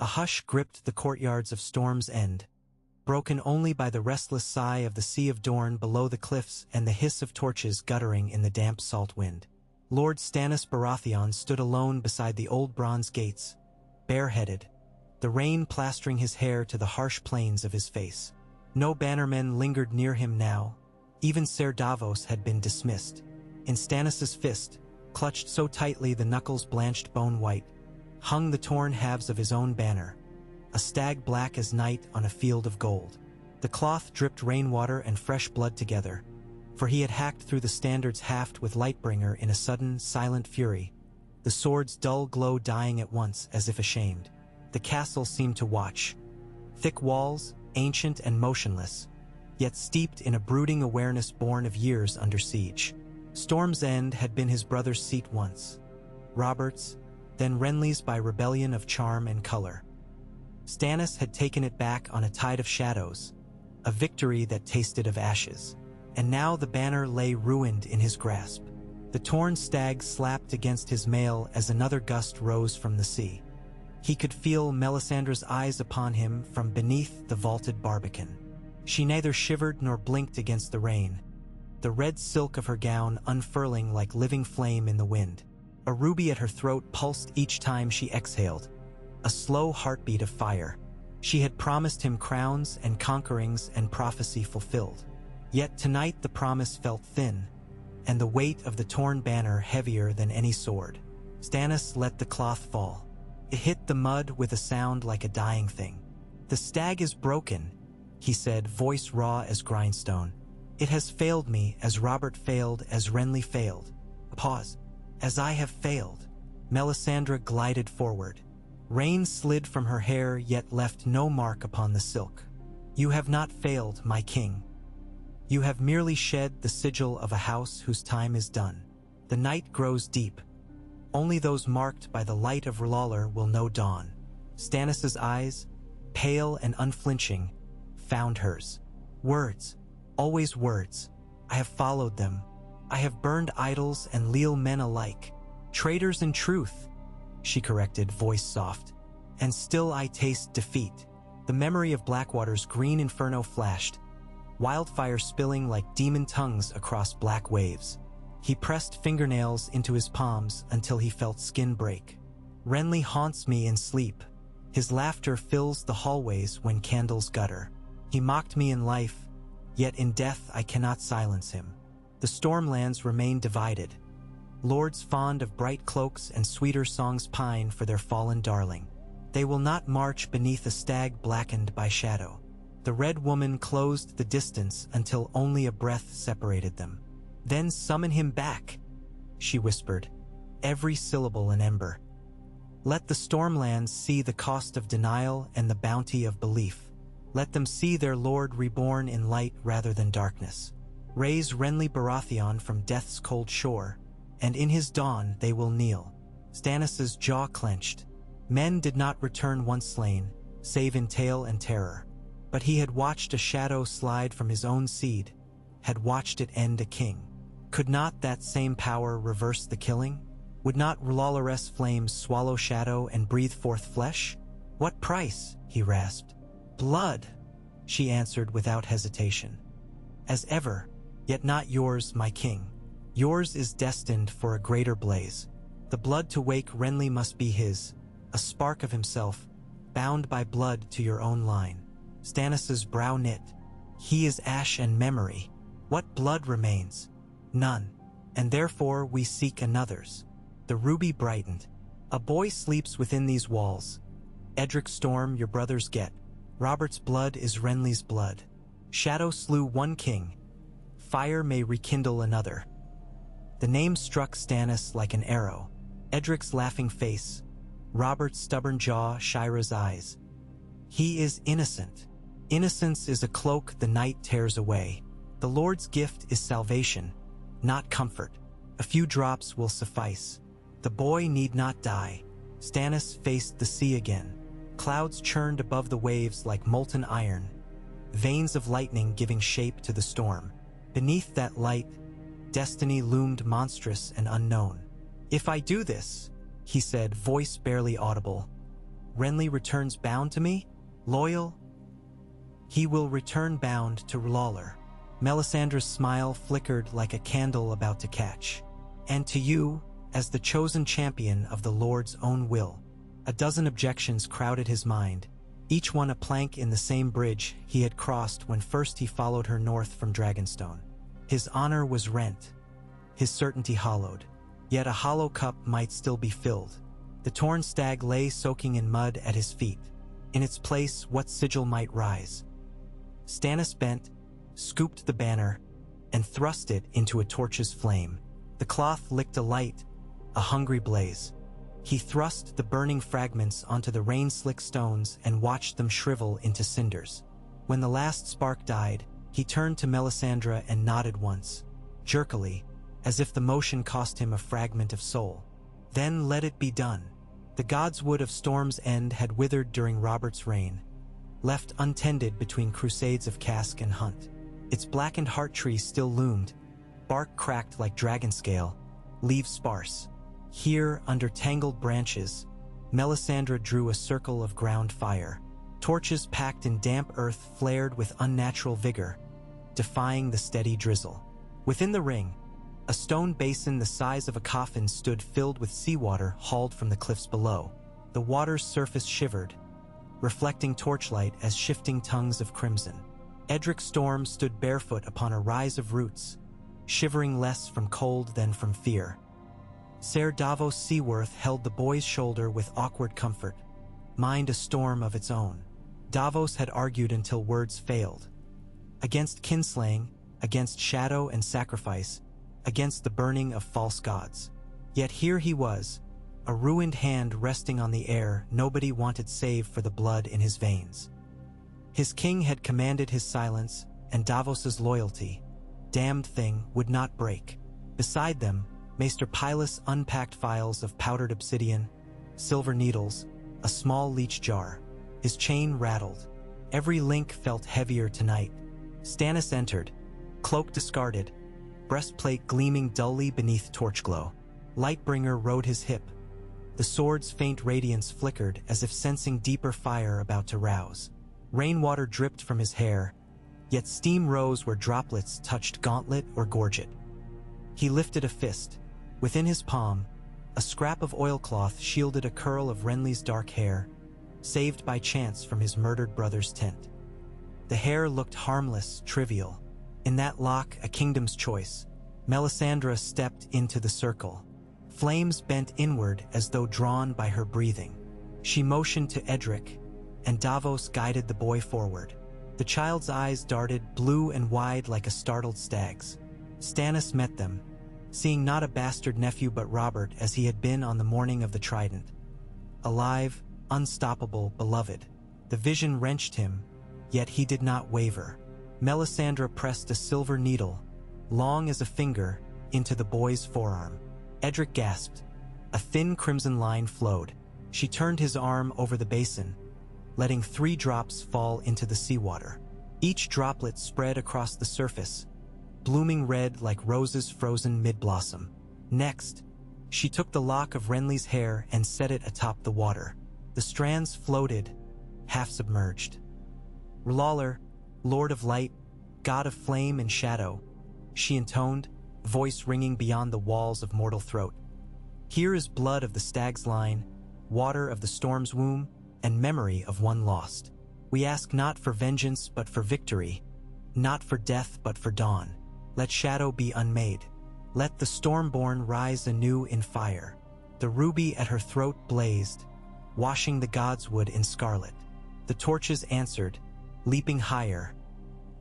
A hush gripped the courtyards of Storm's End, broken only by the restless sigh of the Sea of Dorne below the cliffs and the hiss of torches guttering in the damp salt wind. Lord Stannis Baratheon stood alone beside the old bronze gates, bareheaded, the rain plastering his hair to the harsh planes of his face. No bannermen lingered near him now. Even Ser Davos had been dismissed. In Stannis's fist, clutched so tightly the knuckles blanched bone white, hung the torn halves of his own banner, a stag black as night on a field of gold. The cloth dripped rainwater and fresh blood together, for he had hacked through the standard's haft with Lightbringer in a sudden, silent fury, the sword's dull glow dying at once as if ashamed. The castle seemed to watch. Thick walls, ancient and motionless, yet steeped in a brooding awareness born of years under siege. Storm's End had been his brother's seat once, Robert's, then Renly's by rebellion of charm and color. Stannis had taken it back on a tide of shadows, a victory that tasted of ashes. And now the banner lay ruined in his grasp. The torn stag slapped against his mail as another gust rose from the sea. He could feel Melisandre's eyes upon him from beneath the vaulted barbican. She neither shivered nor blinked against the rain, the red silk of her gown unfurling like living flame in the wind. A ruby at her throat pulsed each time she exhaled, a slow heartbeat of fire. She had promised him crowns and conquerings and prophecy fulfilled. Yet tonight the promise felt thin, and the weight of the torn banner heavier than any sword. Stannis let the cloth fall. It hit the mud with a sound like a dying thing. "The stag is broken," he said, voice raw as grindstone. "It has failed me as Robert failed, as Renly failed." A pause. "As I have failed." Melisandre glided forward. Rain slid from her hair yet left no mark upon the silk. "You have not failed, my king. You have merely shed the sigil of a house whose time is done. The night grows deep. Only those marked by the light of R'hllor will know dawn." Stannis's eyes, pale and unflinching, found hers. "Words, always words. I have followed them. I have burned idols and leal men alike. Traitors in truth," she corrected, voice soft. "And still I taste defeat." The memory of Blackwater's green inferno flashed, wildfire spilling like demon tongues across black waves. He pressed fingernails into his palms until he felt skin break. "Renly haunts me in sleep. His laughter fills the hallways when candles gutter. He mocked me in life, yet in death I cannot silence him." The Stormlands remain divided. Lords fond of bright cloaks and sweeter songs pine for their fallen darling. They will not march beneath a stag blackened by shadow. The Red Woman closed the distance until only a breath separated them. "Then summon him back," she whispered, every syllable an ember. "Let the Stormlands see the cost of denial and the bounty of belief. Let them see their lord reborn in light rather than darkness. Raise Renly Baratheon from death's cold shore, and in his dawn they will kneel." Stannis's jaw clenched. Men did not return once slain, save in tale and terror. But he had watched a shadow slide from his own seed, had watched it end a king. Could not that same power reverse the killing? Would not R'hllor's flames swallow shadow and breathe forth flesh? "What price?" he rasped. "Blood," she answered without hesitation. "As ever, yet not yours, my king. Yours is destined for a greater blaze. The blood to wake Renly must be his, a spark of himself, bound by blood to your own line." Stannis's brow knit. "He is ash and memory. What blood remains? None. And therefore we seek another's." The ruby brightened. "A boy sleeps within these walls. Edric Storm your brothers get. Robert's blood is Renly's blood. Shadow slew one king. Fire may rekindle another." The name struck Stannis like an arrow. Edric's laughing face, Robert's stubborn jaw, Shira's eyes. He is innocent. Innocence is a cloak the night tears away. The Lord's gift is salvation, not comfort. A few drops will suffice. The boy need not die. Stannis faced the sea again. Clouds churned above the waves like molten iron, veins of lightning giving shape to the storm. Beneath that light, destiny loomed monstrous and unknown. "If I do this," he said, voice barely audible, Renly returns bound to me? Loyal? He will return bound to Lawler. Melisandre's smile flickered like a candle about to catch. And to you, as the chosen champion of the Lord's own will. A dozen objections crowded his mind, each one a plank in the same bridge he had crossed when first he followed her north from Dragonstone. His honor was rent, his certainty hollowed. Yet a hollow cup might still be filled. The torn stag lay soaking in mud at his feet. In its place, what sigil might rise? Stannis bent, scooped the banner, and thrust it into a torch's flame. The cloth licked a light, a hungry blaze. He thrust the burning fragments onto the rain-slick stones and watched them shrivel into cinders. When the last spark died, he turned to Melisandre and nodded once, jerkily, as if the motion cost him a fragment of soul. Then let it be done. The god's wood of Storm's End had withered during Robert's reign, left untended between crusades of Cask and Hunt. Its blackened heart tree still loomed, bark cracked like dragon scale, leaves sparse. Here, under tangled branches, Melisandre drew a circle of ground fire. Torches packed in damp earth flared with unnatural vigor, defying the steady drizzle. Within the ring, a stone basin the size of a coffin stood filled with seawater hauled from the cliffs below. The water's surface shivered, reflecting torchlight as shifting tongues of crimson. Edric Storm stood barefoot upon a rise of roots, shivering less from cold than from fear. Ser Davos Seaworth held the boy's shoulder with awkward comfort, mind a storm of its own. Davos had argued until words failed. Against kinslaying, against shadow and sacrifice, against the burning of false gods. Yet here he was, a ruined hand resting on the air nobody wanted save for the blood in his veins. His king had commanded his silence, and Davos's loyalty, damned thing, would not break. Beside them, Maester Pylus unpacked files of powdered obsidian, silver needles, a small leech jar. His chain rattled. Every link felt heavier tonight. Stannis entered, cloak discarded, breastplate gleaming dully beneath torch glow. Lightbringer rode his hip. The sword's faint radiance flickered as if sensing deeper fire about to rouse. Rainwater dripped from his hair, yet steam rose where droplets touched gauntlet or gorget. He lifted a fist. Within his palm, a scrap of oilcloth shielded a curl of Renly's dark hair, saved by chance from his murdered brother's tent. The hair looked harmless, trivial. In that lock, a kingdom's choice. Melisandre stepped into the circle. Flames bent inward as though drawn by her breathing. She motioned to Edric, and Davos guided the boy forward. The child's eyes darted blue and wide like a startled stag's. Stannis met them, seeing not a bastard nephew but Robert as he had been on the morning of the Trident. Alive, unstoppable, beloved. The vision wrenched him, yet he did not waver. Melisandre pressed a silver needle, long as a finger, into the boy's forearm. Edric gasped. A thin crimson line flowed. She turned his arm over the basin, letting 3 drops fall into the seawater. Each droplet spread across the surface, blooming red like roses frozen mid-blossom. Next, she took the lock of Renly's hair and set it atop the water. The strands floated, half-submerged. Lawler, Lord of Light, God of Flame and Shadow, she intoned, voice ringing beyond the walls of mortal throat. Here is blood of the stag's line, water of the storm's womb, and memory of one lost. We ask not for vengeance but for victory, not for death but for dawn. Let shadow be unmade. Let the Stormborn rise anew in fire. The ruby at her throat blazed, washing the godswood in scarlet. The torches answered, leaping higher.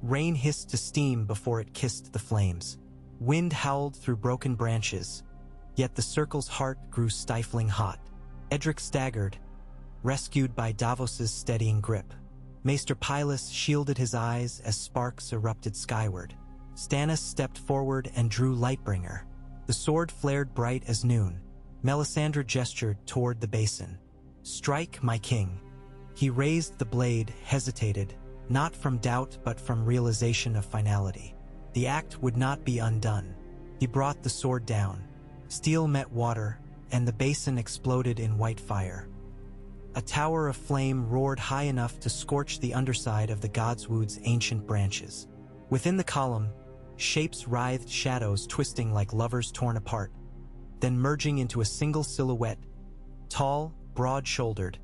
Rain hissed to steam before it kissed the flames. Wind howled through broken branches, yet the circle's heart grew stifling hot. Edric staggered, rescued by Davos's steadying grip. Maester Pylus shielded his eyes as sparks erupted skyward. Stannis stepped forward and drew Lightbringer. The sword flared bright as noon. Melisandre gestured toward the basin. Strike, my king. He raised the blade, hesitated, not from doubt but from realization of finality. The act would not be undone. He brought the sword down. Steel met water, and the basin exploded in white fire. A tower of flame roared high enough to scorch the underside of the Godswood's ancient branches. Within the column, shapes writhed, shadows twisting like lovers torn apart, then merging into a single silhouette, tall, broad-shouldered,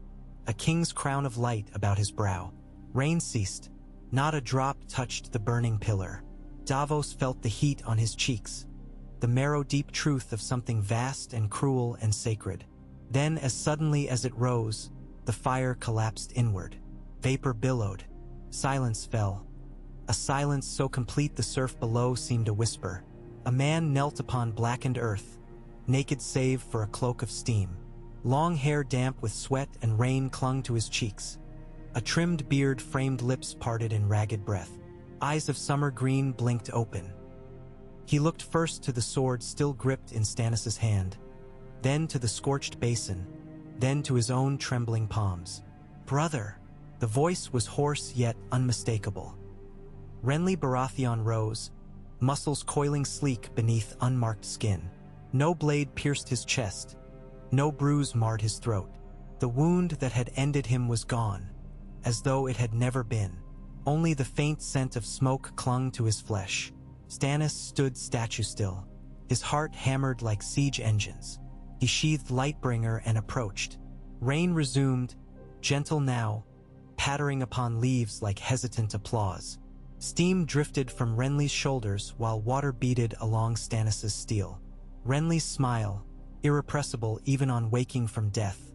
a king's crown of light about his brow. Rain ceased. Not a drop touched the burning pillar. Davos felt the heat on his cheeks, the marrow-deep truth of something vast and cruel and sacred. Then, as suddenly as it rose, the fire collapsed inward. Vapor billowed. Silence fell. A silence so complete the surf below seemed a whisper. A man knelt upon blackened earth, naked save for a cloak of steam. Long hair damp with sweat and rain clung to his cheeks. A trimmed beard framed lips parted in ragged breath. Eyes of summer green blinked open. He looked first to the sword still gripped in Stannis' hand, then to the scorched basin, then to his own trembling palms. "Brother!" The voice was hoarse yet unmistakable. Renly Baratheon rose, muscles coiling sleek beneath unmarked skin. No blade pierced his chest, no bruise marred his throat. The wound that had ended him was gone, as though it had never been. Only the faint scent of smoke clung to his flesh. Stannis stood statue-still, his heart hammered like siege engines. He sheathed Lightbringer and approached. Rain resumed, gentle now, pattering upon leaves like hesitant applause. Steam drifted from Renly's shoulders while water beaded along Stannis' steel. Renly's smile, irrepressible even on waking from death,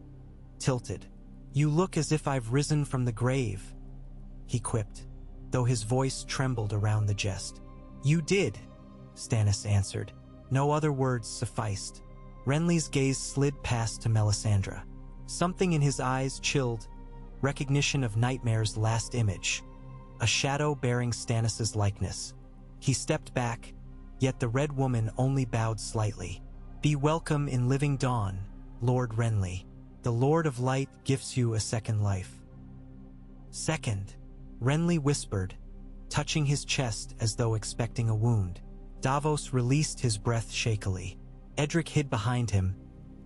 tilted. "You look as if I've risen from the grave," he quipped, though his voice trembled around the jest. "You did," Stannis answered. No other words sufficed. Renly's gaze slid past to Melisandre. Something in his eyes chilled, recognition of Nightmare's last image, a shadow bearing Stannis' likeness. He stepped back, yet the Red Woman only bowed slightly. "Be welcome in living dawn, Lord Renly. The Lord of Light gifts you a second life." "Second," Renly whispered, touching his chest as though expecting a wound. Davos released his breath shakily. Edric hid behind him,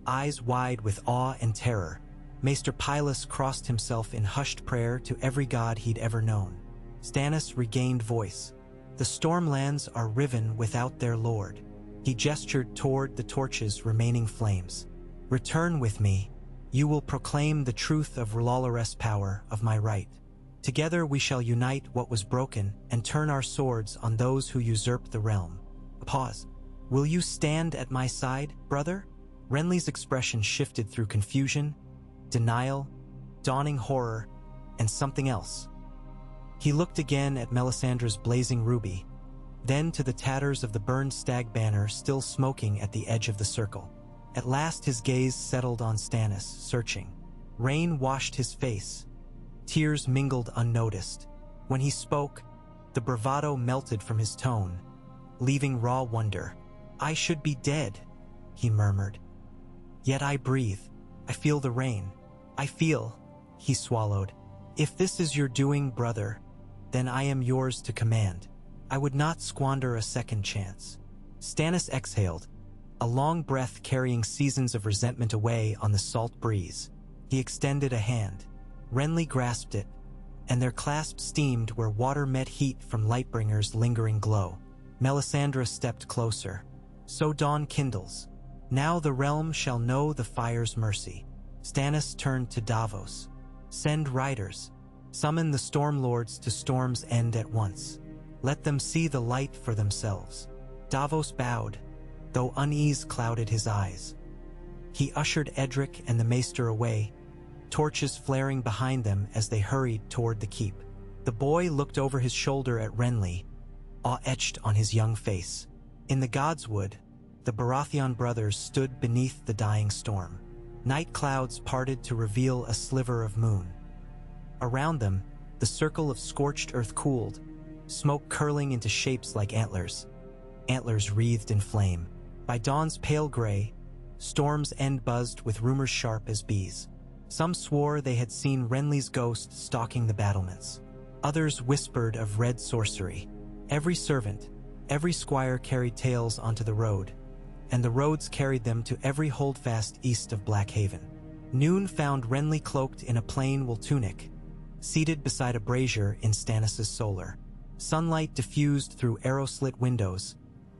eyes wide with awe and terror. Maester Pylus crossed himself in hushed prayer to every god he'd ever known. Stannis regained voice. "The Stormlands are riven without their lord." He gestured toward the torch's remaining flames. "Return with me. You will proclaim the truth of R'hlloreth's power, of my right. Together we shall unite what was broken and turn our swords on those who usurp the realm." A pause. "Will you stand at my side, brother?" Renly's expression shifted through confusion, denial, dawning horror, and something else. He looked again at Melisandre's blazing ruby, then to the tatters of the burned stag banner still smoking at the edge of the circle. At last his gaze settled on Stannis, searching. Rain washed his face. Tears mingled unnoticed. When he spoke, the bravado melted from his tone, leaving raw wonder. "I should be dead," he murmured. "Yet I breathe. I feel the rain. I feel," he swallowed. "If this is your doing, brother, then I am yours to command. I would not squander a second chance." Stannis exhaled, a long breath carrying seasons of resentment away on the salt breeze. He extended a hand. Renly grasped it, and their clasp steamed where water met heat from Lightbringer's lingering glow. Melisandre stepped closer. "So dawn kindles. Now the realm shall know the fire's mercy." Stannis turned to Davos. "Send riders. Summon the Stormlords to Storm's End at once. Let them see the light for themselves." Davos bowed, though unease clouded his eyes. He ushered Edric and the maester away, torches flaring behind them as they hurried toward the keep. The boy looked over his shoulder at Renly, awe etched on his young face. In the Godswood, the Baratheon brothers stood beneath the dying storm. Night clouds parted to reveal a sliver of moon. Around them, the circle of scorched earth cooled, smoke curling into shapes like antlers wreathed in flame. By dawn's pale gray, Storm's End buzzed with rumors sharp as bees. Some swore they had seen Renly's ghost stalking the battlements. Others whispered of red sorcery. Every servant, every squire carried tales onto the road, and the roads carried them to every holdfast east of Blackhaven. Noon found Renly cloaked in a plain wool tunic, seated beside a brazier in Stannis' solar. Sunlight diffused through arrow-slit windows,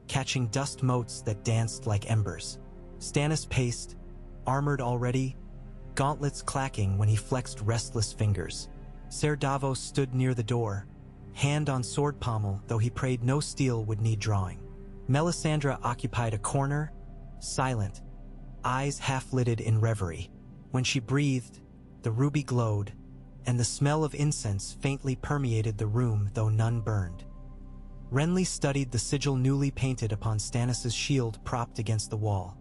catching dust motes that danced like embers. Stannis paced, armored already, gauntlets clacking when he flexed restless fingers. Ser Davos stood near the door, hand on sword pommel, though he prayed no steel would need drawing. Melisandre occupied a corner, silent, eyes half-lidded in reverie. When she breathed, the ruby glowed, and the smell of incense faintly permeated the room, though none burned. Renly studied the sigil newly painted upon Stannis' shield propped against the wall.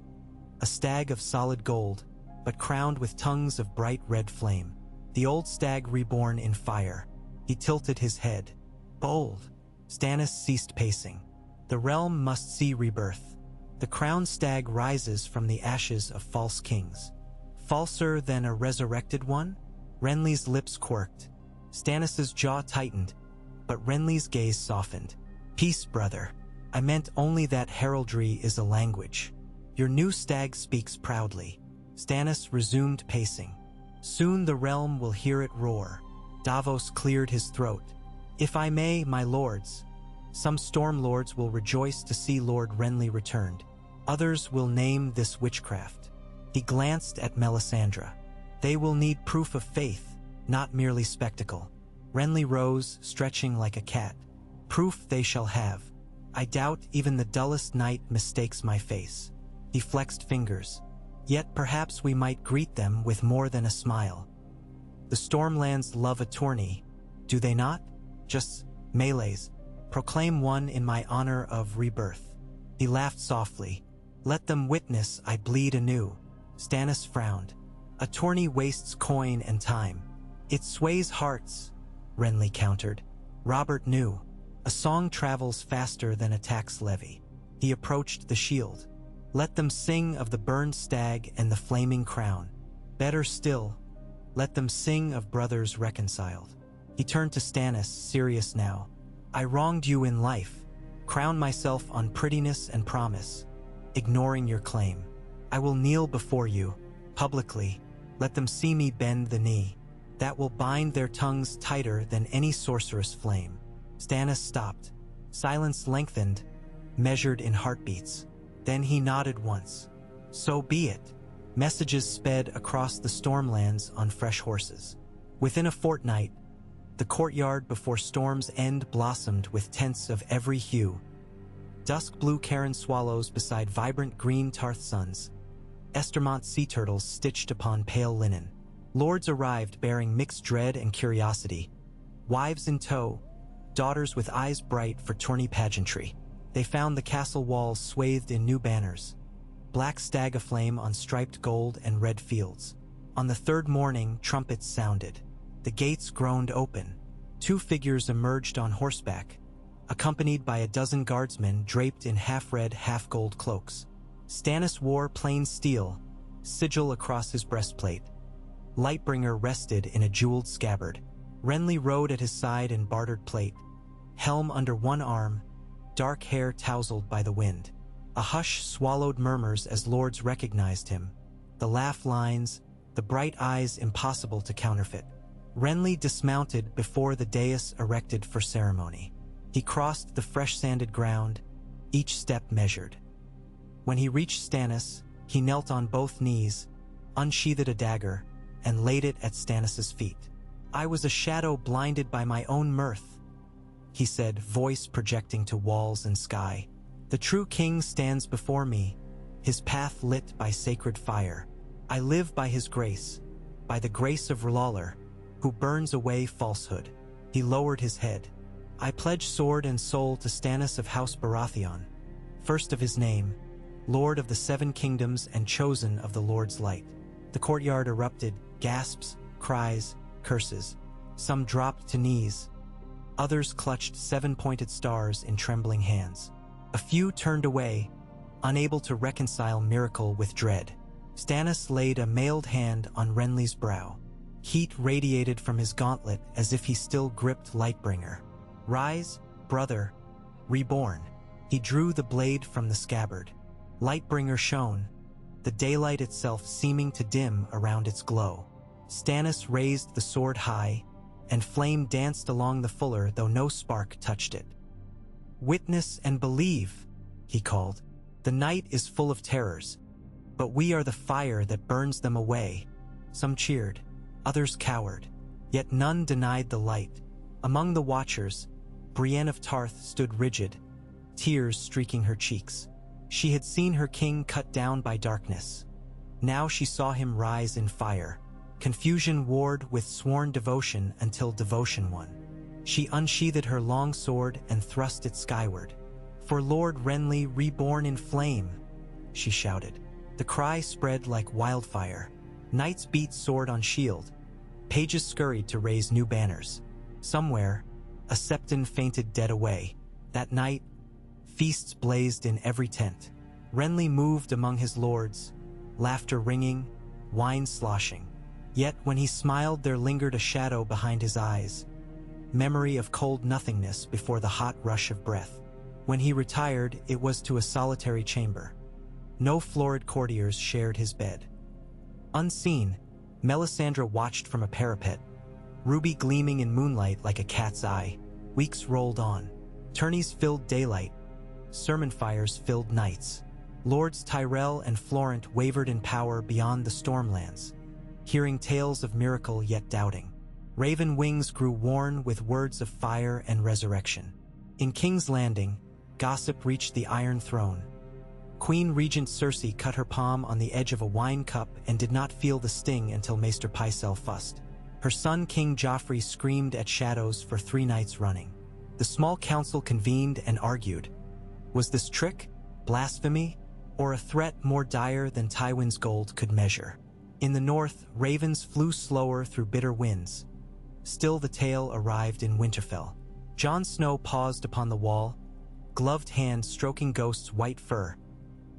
A stag of solid gold, but crowned with tongues of bright red flame. The old stag reborn in fire. He tilted his head. Bold. Stannis ceased pacing. The realm must see rebirth. The crowned stag rises from the ashes of false kings. Falser than a resurrected one? Renly's lips quirked. Stannis' jaw tightened, but Renly's gaze softened. Peace, brother. I meant only that heraldry is a language. Your new stag speaks proudly. Stannis resumed pacing. Soon the realm will hear it roar. Davos cleared his throat. If I may, my lords, some storm lords will rejoice to see Lord Renly returned. Others will name this witchcraft. He glanced at Melisandre. They will need proof of faith, not merely spectacle. Renly rose, stretching like a cat. Proof they shall have. I doubt even the dullest night mistakes my face. He flexed fingers. Yet perhaps we might greet them with more than a smile. The Stormlands love a tourney, do they not? Just melees. Proclaim one in my honor of rebirth. He laughed softly. Let them witness I bleed anew. Stannis frowned. A tourney wastes coin and time. It sways hearts, Renly countered. Robert knew. A song travels faster than a tax levy. He approached the shield. Let them sing of the burned stag and the flaming crown. Better still, let them sing of brothers reconciled. He turned to Stannis, serious now. I wronged you in life, crowned myself on prettiness and promise, ignoring your claim. I will kneel before you, publicly. Let them see me bend the knee. That will bind their tongues tighter than any sorceress flame. Stannis stopped. Silence lengthened, measured in heartbeats. Then he nodded once. So be it. Messages sped across the Stormlands on fresh horses. Within a fortnight, the courtyard before Storm's End blossomed with tents of every hue. Dusk blue Cairn swallows beside vibrant green Tarth suns. Estermont sea turtles stitched upon pale linen. Lords arrived bearing mixed dread and curiosity. Wives in tow, daughters with eyes bright for tourney pageantry. They found the castle walls swathed in new banners. Black stag aflame on striped gold and red fields. On the third morning, trumpets sounded. The gates groaned open. 2 figures emerged on horseback, accompanied by a dozen guardsmen draped in half-red, half-gold cloaks. Stannis wore plain steel, sigil across his breastplate. Lightbringer rested in a jeweled scabbard. Renly rode at his side in bartered plate, helm under one arm, dark hair tousled by the wind. A hush swallowed murmurs as lords recognized him. The laugh lines, the bright eyes impossible to counterfeit. Renly dismounted before the dais erected for ceremony. He crossed the fresh-sanded ground, each step measured. When he reached Stannis, he knelt on both knees, unsheathed a dagger, and laid it at Stannis' feet. I was a shadow blinded by my own mirth, he said, voice projecting to walls and sky. The true king stands before me, his path lit by sacred fire. I live by his grace, by the grace of R'hllor, who burns away falsehood. He lowered his head. I pledge sword and soul to Stannis of House Baratheon, first of his name, Lord of the 7 kingdoms and chosen of the Lord's light. The courtyard erupted, gasps, cries, curses. Some dropped to knees. Others clutched 7-pointed stars in trembling hands. A few turned away, unable to reconcile miracle with dread. Stannis laid a mailed hand on Renly's brow. Heat radiated from his gauntlet as if he still gripped Lightbringer. Rise, brother, reborn. He drew the blade from the scabbard. Lightbringer shone, the daylight itself seeming to dim around its glow. Stannis raised the sword high, and flame danced along the fuller though no spark touched it. "Witness and believe," he called. "The night is full of terrors, but we are the fire that burns them away." Some cheered, others cowered, yet none denied the light. Among the watchers, Brienne of Tarth stood rigid, tears streaking her cheeks. She had seen her king cut down by darkness. Now she saw him rise in fire. Confusion warred with sworn devotion until devotion won. She unsheathed her long sword and thrust it skyward. "For Lord Renly reborn in flame," she shouted. The cry spread like wildfire. Knights beat sword on shield. Pages scurried to raise new banners. Somewhere, a septon fainted dead away. That night, feasts blazed in every tent. Renly moved among his lords, laughter ringing, wine sloshing. Yet when he smiled there lingered a shadow behind his eyes, memory of cold nothingness before the hot rush of breath. When he retired, it was to a solitary chamber. No florid courtiers shared his bed. Unseen, Melisandre watched from a parapet, ruby gleaming in moonlight like a cat's eye. Weeks rolled on. Tourneys filled daylight. Sermon fires filled nights. Lords Tyrell and Florent wavered in power beyond the Stormlands, hearing tales of miracle yet doubting. Raven wings grew worn with words of fire and resurrection. In King's Landing, gossip reached the Iron Throne. Queen Regent Cersei cut her palm on the edge of a wine cup and did not feel the sting until Maester Pycelle fussed. Her son King Joffrey screamed at shadows for 3 nights running. The small council convened and argued. Was this trick, blasphemy, or a threat more dire than Tywin's gold could measure? In the north, ravens flew slower through bitter winds. Still the tale arrived in Winterfell. Jon Snow paused upon the wall, gloved hand stroking Ghost's white fur,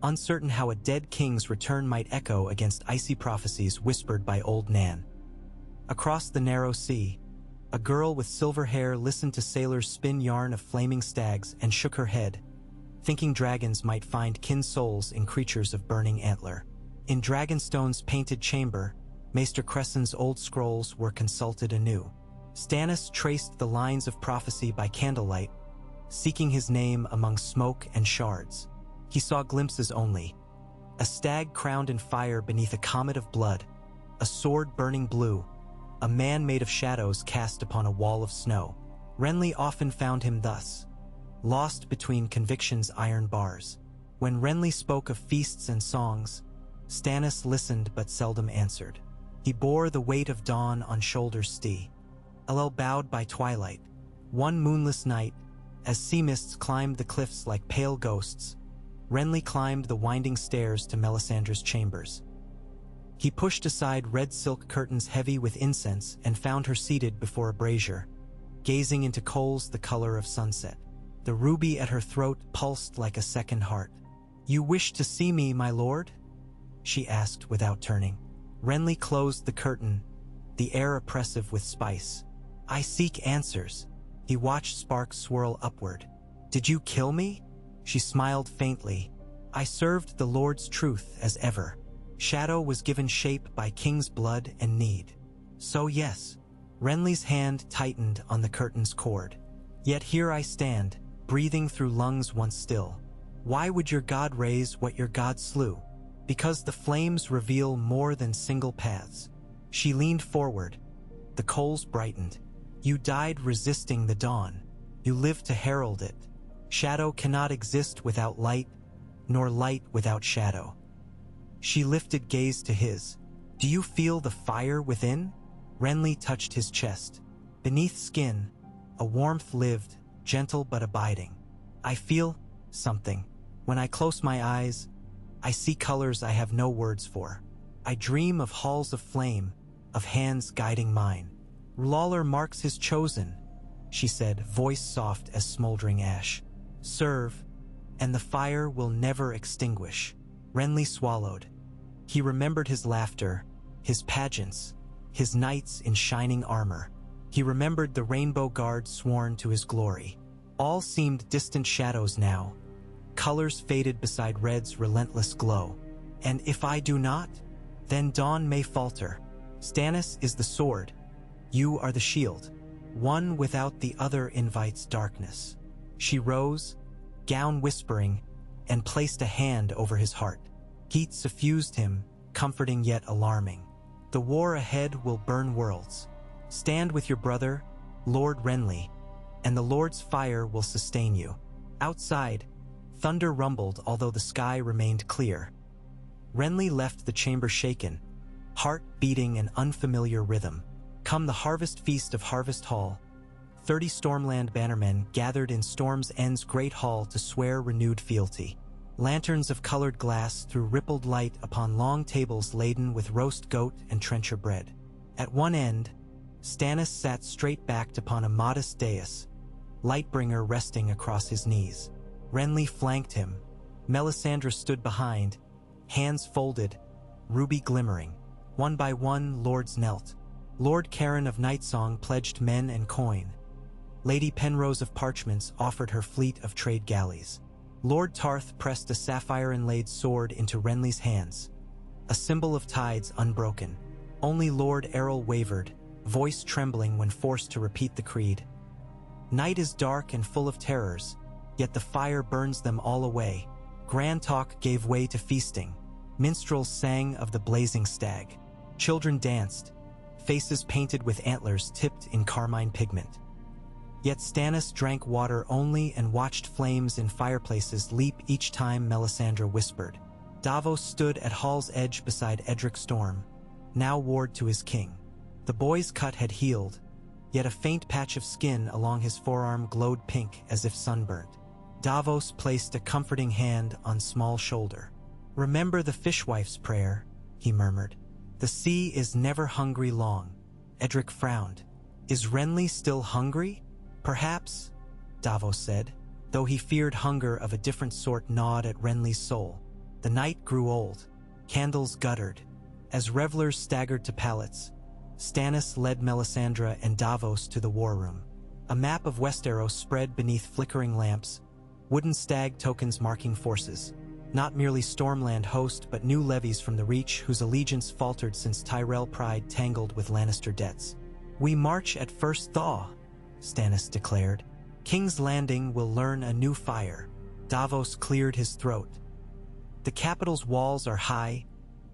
uncertain how a dead king's return might echo against icy prophecies whispered by old Nan. Across the narrow sea, a girl with silver hair listened to sailors spin yarn of flaming stags and shook her head, thinking dragons might find kin souls in creatures of burning antler. In Dragonstone's painted chamber, Maester Cressen's old scrolls were consulted anew. Stannis traced the lines of prophecy by candlelight, seeking his name among smoke and shards. He saw glimpses only. A stag crowned in fire beneath a comet of blood, a sword burning blue, a man made of shadows cast upon a wall of snow. Renly often found him thus, lost between conviction's iron bars. When Renly spoke of feasts and songs, Stannis listened but seldom answered. He bore the weight of dawn on shoulders stee. Elel bowed by twilight. One moonless night, as sea mists climbed the cliffs like pale ghosts, Renly climbed the winding stairs to Melisandre's chambers. He pushed aside red silk curtains heavy with incense and found her seated before a brazier, gazing into coals the color of sunset. The ruby at her throat pulsed like a second heart. "You wish to see me, my lord?" she asked without turning. Renly closed the curtain, the air oppressive with spice. "I seek answers." He watched sparks swirl upward. "Did you kill me?" She smiled faintly. "I served the Lord's truth as ever. Shadow was given shape by king's blood and need. So yes." Renly's hand tightened on the curtain's cord. "Yet here I stand, breathing through lungs once still. Why would your god raise what your god slew? Because the flames reveal more than single paths." She leaned forward. The coals brightened. "You died resisting the dawn. You lived to herald it. Shadow cannot exist without light, nor light without shadow." She lifted gaze to his. "Do you feel the fire within?" Renly touched his chest. Beneath skin, a warmth lived, gentle but abiding. "I feel something. When I close my eyes, I see colors I have no words for. I dream of halls of flame, of hands guiding mine. Lawler marks his chosen," she said, voice soft as smoldering ash. "Serve, and the fire will never extinguish." Renly swallowed. He remembered his laughter, his pageants, his knights in shining armor. He remembered the rainbow guard sworn to his glory. All seemed distant shadows now. Colors faded beside red's relentless glow. And if I do not, then dawn may falter. Stannis is the sword. You are the shield. One without the other invites darkness. She rose, gown whispering, and placed a hand over his heart. Heat suffused him, comforting yet alarming. The war ahead will burn worlds. Stand with your brother, Lord Renly, and the Lord's fire will sustain you. Outside, thunder rumbled although the sky remained clear. Renly left the chamber shaken, heart beating an unfamiliar rhythm. Come the harvest feast of Harvest Hall. 30 Stormland bannermen gathered in Storm's End's great hall to swear renewed fealty. Lanterns of colored glass threw rippled light upon long tables laden with roast goat and trencher bread. At one end, Stannis sat straight-backed upon a modest dais, Lightbringer resting across his knees. Renly flanked him. Melisandre stood behind, hands folded, ruby glimmering. One by one, lords knelt. Lord Caron of Nightsong pledged men and coin. Lady Penrose of Parchments offered her fleet of trade galleys. Lord Tarth pressed a sapphire-inlaid sword into Renly's hands, a symbol of tides unbroken. Only Lord Errol wavered, voice trembling when forced to repeat the creed. Night is dark and full of terrors, yet the fire burns them all away. Grand talk gave way to feasting. Minstrels sang of the blazing stag. Children danced, faces painted with antlers tipped in carmine pigment. Yet Stannis drank water only and watched flames in fireplaces leap each time Melisandre whispered. Davos stood at Hall's edge beside Edric Storm, now ward to his king. The boy's cut had healed, yet a faint patch of skin along his forearm glowed pink as if sunburnt. Davos placed a comforting hand on Small's shoulder. Remember the fishwife's prayer, he murmured. The sea is never hungry long. Edric frowned. Is Renly still hungry? Perhaps, Davos said, though he feared hunger of a different sort gnawed at Renly's soul. The night grew old. Candles guttered. As revelers staggered to pallets, Stannis led Melisandre and Davos to the war room. A map of Westeros spread beneath flickering lamps, wooden stag tokens marking forces. Not merely Stormland host, but new levies from the Reach whose allegiance faltered since Tyrell pride tangled with Lannister debts. We march at first thaw, Stannis declared. King's Landing will learn a new fire. Davos cleared his throat. The capital's walls are high,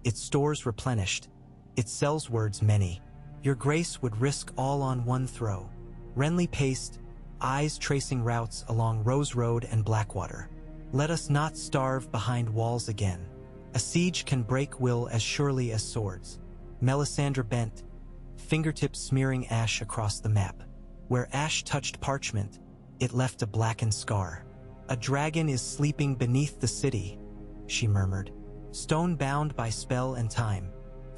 its stores replenished, its cells words many. Your grace would risk all on one throw. Renly paced, eyes tracing routes along Rose Road and Blackwater. Let us not starve behind walls again. A siege can break will as surely as swords. Melisandre bent, fingertips smearing ash across the map. Where ash touched parchment, it left a blackened scar. A dragon is sleeping beneath the city, she murmured. Stone bound by spell and time.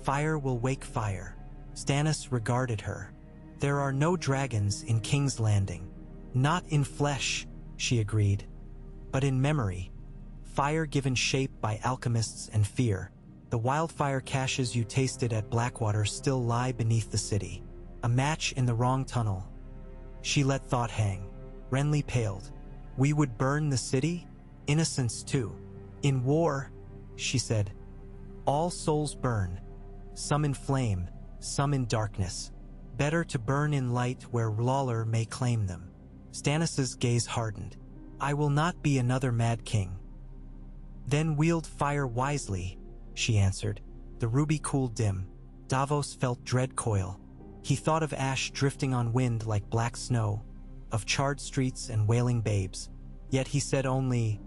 Fire will wake fire. Stannis regarded her. There are no dragons in King's Landing. Not in flesh, she agreed, but in memory. Fire given shape by alchemists and fear. The wildfire caches you tasted at Blackwater still lie beneath the city. A match in the wrong tunnel. She let thought hang. Renly paled. We would burn the city? Innocents too. In war, she said, all souls burn. Some in flame, some in darkness. Better to burn in light where Lawler may claim them. Stannis's gaze hardened. I will not be another mad king. Then wield fire wisely, she answered. The ruby cooled dim. Davos felt dread coil. He thought of ash drifting on wind like black snow, of charred streets and wailing babes. Yet he said only,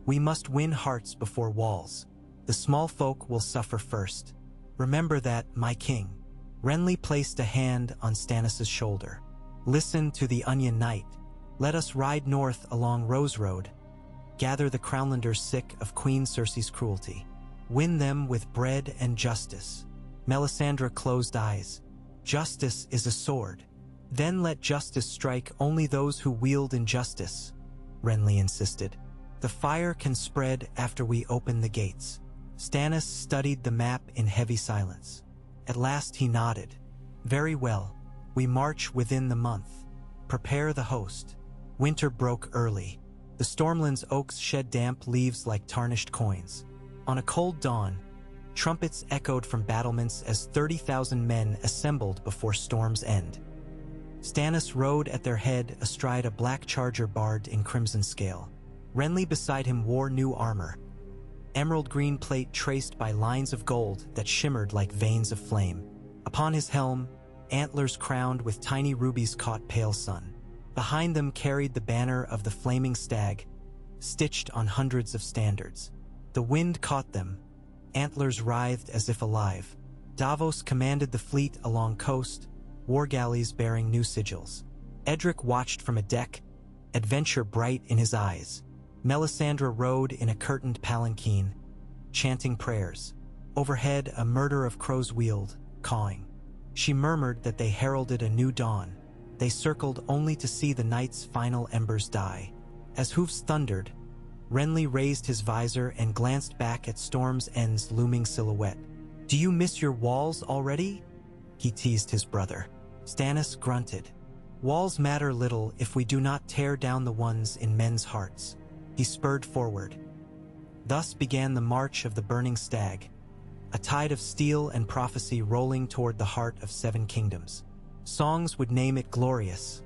we must win hearts before walls. The small folk will suffer first. Remember that, my king. Renly placed a hand on Stannis' shoulder. Listen to the Onion Knight. Let us ride north along Rose Road. Gather the Crownlanders sick of Queen Cersei's cruelty. Win them with bread and justice. Melisandre closed eyes. Justice is a sword. Then let justice strike only those who wield injustice, Renly insisted. The fire can spread after we open the gates. Stannis studied the map in heavy silence. At last he nodded. Very well. We march within the month. Prepare the host. Winter broke early. The Stormlands oaks shed damp leaves like tarnished coins. On a cold dawn, Trumpets echoed from battlements as 30,000 men assembled before Storm's End. Stannis rode at their head astride a black charger barbed in crimson scale. Renly beside him wore new armor, emerald green plate traced by lines of gold that shimmered like veins of flame. Upon his helm, antlers crowned with tiny rubies caught pale sun. Behind them carried the banner of the flaming stag, stitched on hundreds of standards. The wind caught them, antlers writhed as if alive. Davos commanded the fleet along coast, war galleys bearing new sigils. Edric watched from a deck, adventure bright in his eyes. Melisandre rode in a curtained palanquin, chanting prayers. Overhead, a murder of crows wheeled, cawing. She murmured that they heralded a new dawn. They circled only to see the night's final embers die. As hoofs thundered, Renly raised his visor and glanced back at Storm's End's looming silhouette. "Do you miss your walls already?" he teased his brother. Stannis grunted. "Walls matter little if we do not tear down the ones in men's hearts." He spurred forward. Thus began the march of the burning stag, a tide of steel and prophecy rolling toward the heart of 7 kingdoms. Songs would name it glorious.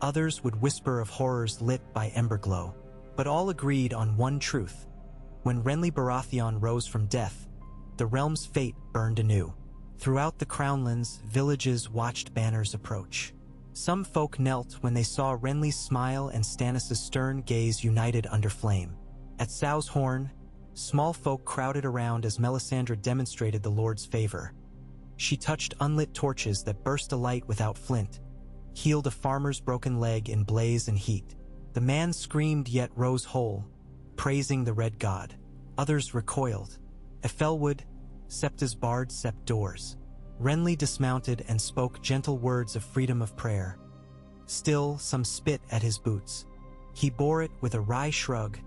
Others would whisper of horrors lit by emberglow. But all agreed on one truth. When Renly Baratheon rose from death, the realm's fate burned anew. Throughout the Crownlands, villages watched banners approach. Some folk knelt when they saw Renly's smile and Stannis' stern gaze united under flame. At Sau's Horn, small folk crowded around as Melisandre demonstrated the Lord's favor. She touched unlit torches that burst alight without flint, healed a farmer's broken leg in blaze and heat. The man screamed yet rose whole, praising the Red God. Others recoiled. Ethelwood, Septa's bard sept doors. Renly dismounted and spoke gentle words of freedom of prayer. Still, some spit at his boots. He bore it with a wry shrug,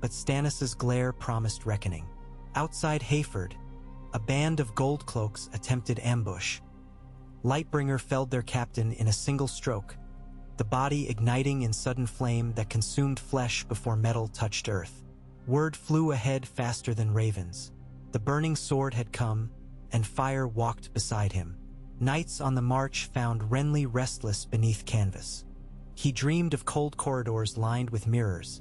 but Stannis' glare promised reckoning. Outside Hayford, a band of gold cloaks attempted ambush. Lightbringer felled their captain in a single stroke, the body igniting in sudden flame that consumed flesh before metal touched earth. Word flew ahead faster than ravens. The burning sword had come, and fire walked beside him. Knights on the march found Renly restless beneath canvas. He dreamed of cold corridors lined with mirrors.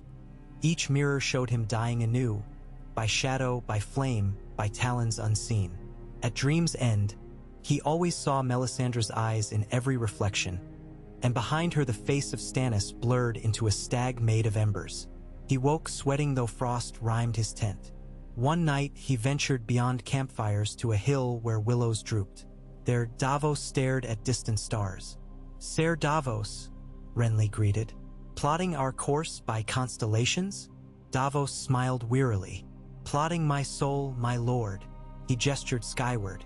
Each mirror showed him dying anew, by shadow, by flame, by talons unseen. At Dream's End, he always saw Melisandre's eyes in every reflection, and behind her the face of Stannis blurred into a stag made of embers. He woke sweating though frost rimed his tent. One night he ventured beyond campfires to a hill where willows drooped. There Davos stared at distant stars. "Ser Davos," Renly greeted. "Plotting our course by constellations?" Davos smiled wearily. "Plotting my soul, my lord." He gestured skyward.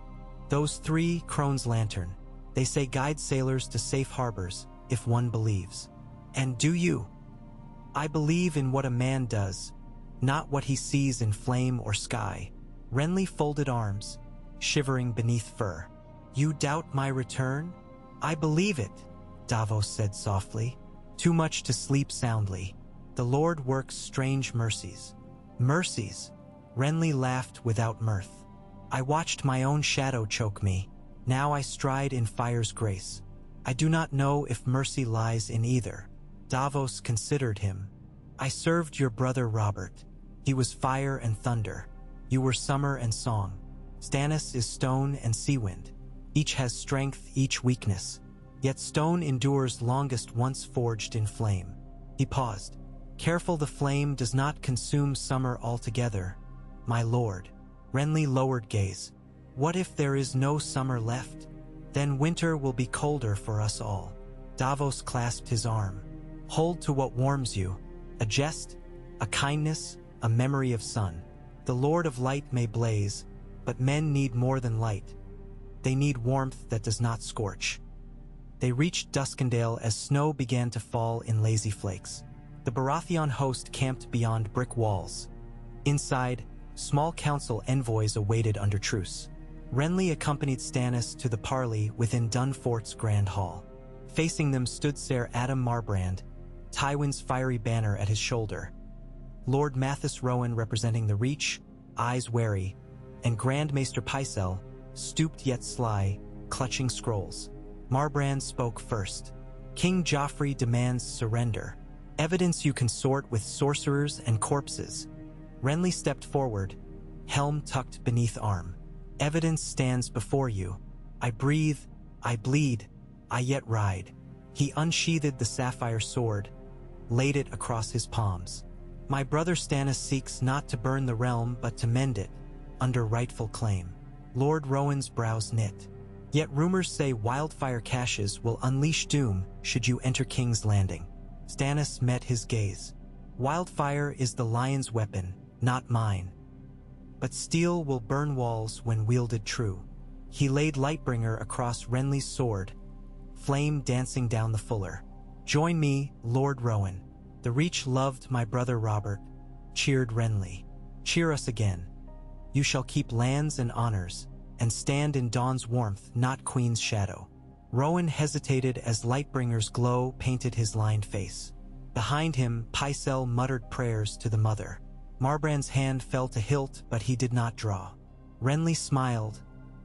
"Those 3, Crone's lantern. They say guide sailors to safe harbors, if one believes." "And do you?" "I believe in what a man does, not what he sees in flame or sky." Renly folded arms, shivering beneath fur. "You doubt my return?" "I believe it," Davos said softly. "Too much to sleep soundly. The Lord works strange mercies." "Mercies?" Renly laughed without mirth. "I watched my own shadow choke me. Now I stride in fire's grace. I do not know if mercy lies in either." Davos considered him. "I served your brother Robert. He was fire and thunder. You were summer and song. Stannis is stone and seawind. Each has strength, each weakness. Yet stone endures longest once forged in flame." He paused. "Careful the flame does not consume summer altogether, my lord." Renly lowered gaze. "What if there is no summer left? Then winter will be colder for us all." Davos clasped his arm. "Hold to what warms you. A jest, a kindness, a memory of sun. The Lord of Light may blaze, but men need more than light. They need warmth that does not scorch." They reached Duskendale as snow began to fall in lazy flakes. The Baratheon host camped beyond brick walls. Inside, small council envoys awaited under truce. Renly accompanied Stannis to the parley within Dunfort's Grand Hall. Facing them stood Ser Adam Marbrand, Tywin's fiery banner at his shoulder. Lord Mathis Rowan representing the Reach, eyes wary, and Grand Maester Pycelle, stooped yet sly, clutching scrolls. Marbrand spoke first. King Joffrey demands surrender. Evidence you consort with sorcerers and corpses. Renly stepped forward, helm tucked beneath arm. Evidence stands before you. I breathe, I bleed, I yet ride. He unsheathed the sapphire sword, laid it across his palms. My brother Stannis seeks not to burn the realm but to mend it, under rightful claim. Lord Rowan's brows knit. Yet rumors say wildfire caches will unleash doom should you enter King's Landing. Stannis met his gaze. Wildfire is the lion's weapon, not mine. But steel will burn walls when wielded true. He laid Lightbringer across Renly's sword, flame dancing down the fuller. Join me, Lord Rowan. The Reach loved my brother Robert, cheered Renly. Cheer us again. You shall keep lands and honors, and stand in dawn's warmth, not Queen's shadow. Rowan hesitated as Lightbringer's glow painted his lined face. Behind him, Pycelle muttered prayers to the mother. Marbrand's hand fell to hilt, but he did not draw. Renly smiled,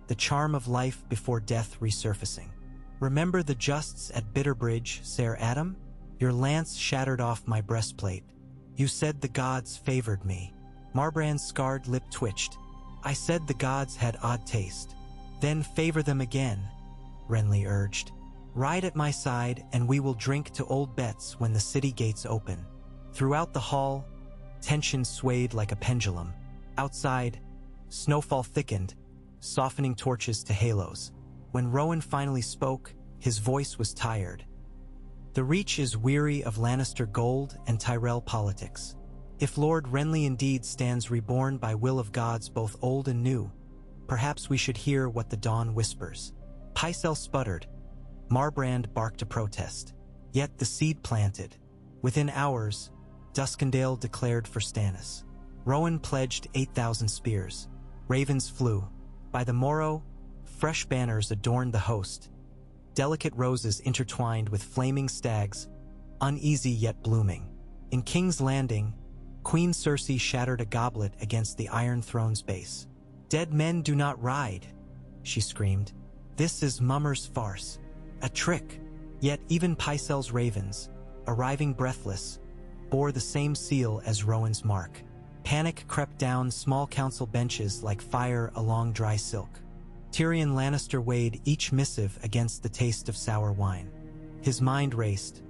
the charm of life before death resurfacing. Remember the justs at Bitterbridge, Ser Adam? Your lance shattered off my breastplate. You said the gods favored me. Marbrand's scarred lip twitched. I said the gods had odd taste. Then favor them again, Renly urged. Ride at my side and we will drink to old bets when the city gates open. Throughout the hall, tension swayed like a pendulum. Outside, snowfall thickened, softening torches to halos. When Rowan finally spoke, his voice was tired. The Reach is weary of Lannister gold and Tyrell politics. If Lord Renly indeed stands reborn by will of gods both old and new, perhaps we should hear what the dawn whispers. Pycelle sputtered. Marbrand barked a protest. Yet the seed planted. Within hours, Duskendale declared for Stannis. Rowan pledged 8,000 spears. Ravens flew. By the morrow, fresh banners adorned the host. Delicate roses intertwined with flaming stags, uneasy yet blooming. In King's Landing, Queen Cersei shattered a goblet against the Iron Throne's base. Dead men do not ride, she screamed. This is Mummer's farce. A trick. Yet even Pycelle's ravens, arriving breathless, bore the same seal as Rowan's mark. Panic crept down small council benches like fire along dry silk. Tyrion Lannister weighed each missive against the taste of sour wine. His mind raced.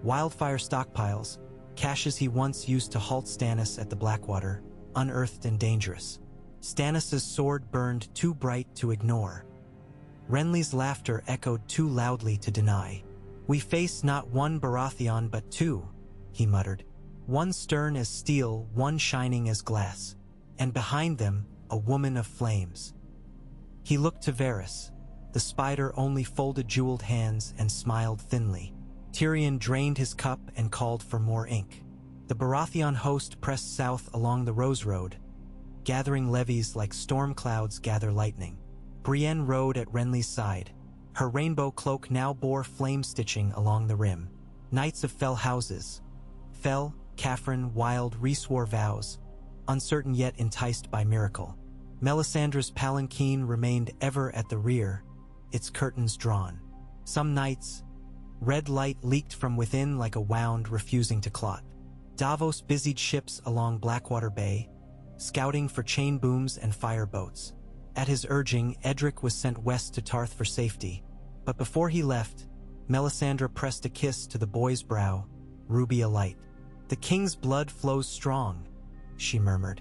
Wildfire stockpiles, caches he once used to halt Stannis at the Blackwater, unearthed and dangerous. Stannis' sword burned too bright to ignore. Renly's laughter echoed too loudly to deny. We face not one Baratheon but two, he muttered. One stern as steel, one shining as glass. And behind them, a woman of flames. He looked to Varys. The spider only folded jeweled hands and smiled thinly. Tyrion drained his cup and called for more ink. The Baratheon host pressed south along the Rose Road, gathering levies like storm clouds gather lightning. Brienne rode at Renly's side. Her rainbow cloak now bore flame stitching along the rim. Knights of fell houses. Fell, Catherine, wild, reswore vows, uncertain yet enticed by miracle. Melisandre's palanquin remained ever at the rear, its curtains drawn. Some nights, red light leaked from within like a wound refusing to clot. Davos busied ships along Blackwater Bay, scouting for chain booms and fire boats. At his urging, Edric was sent west to Tarth for safety, but before he left, Melisandre pressed a kiss to the boy's brow, ruby alight. The king's blood flows strong, she murmured.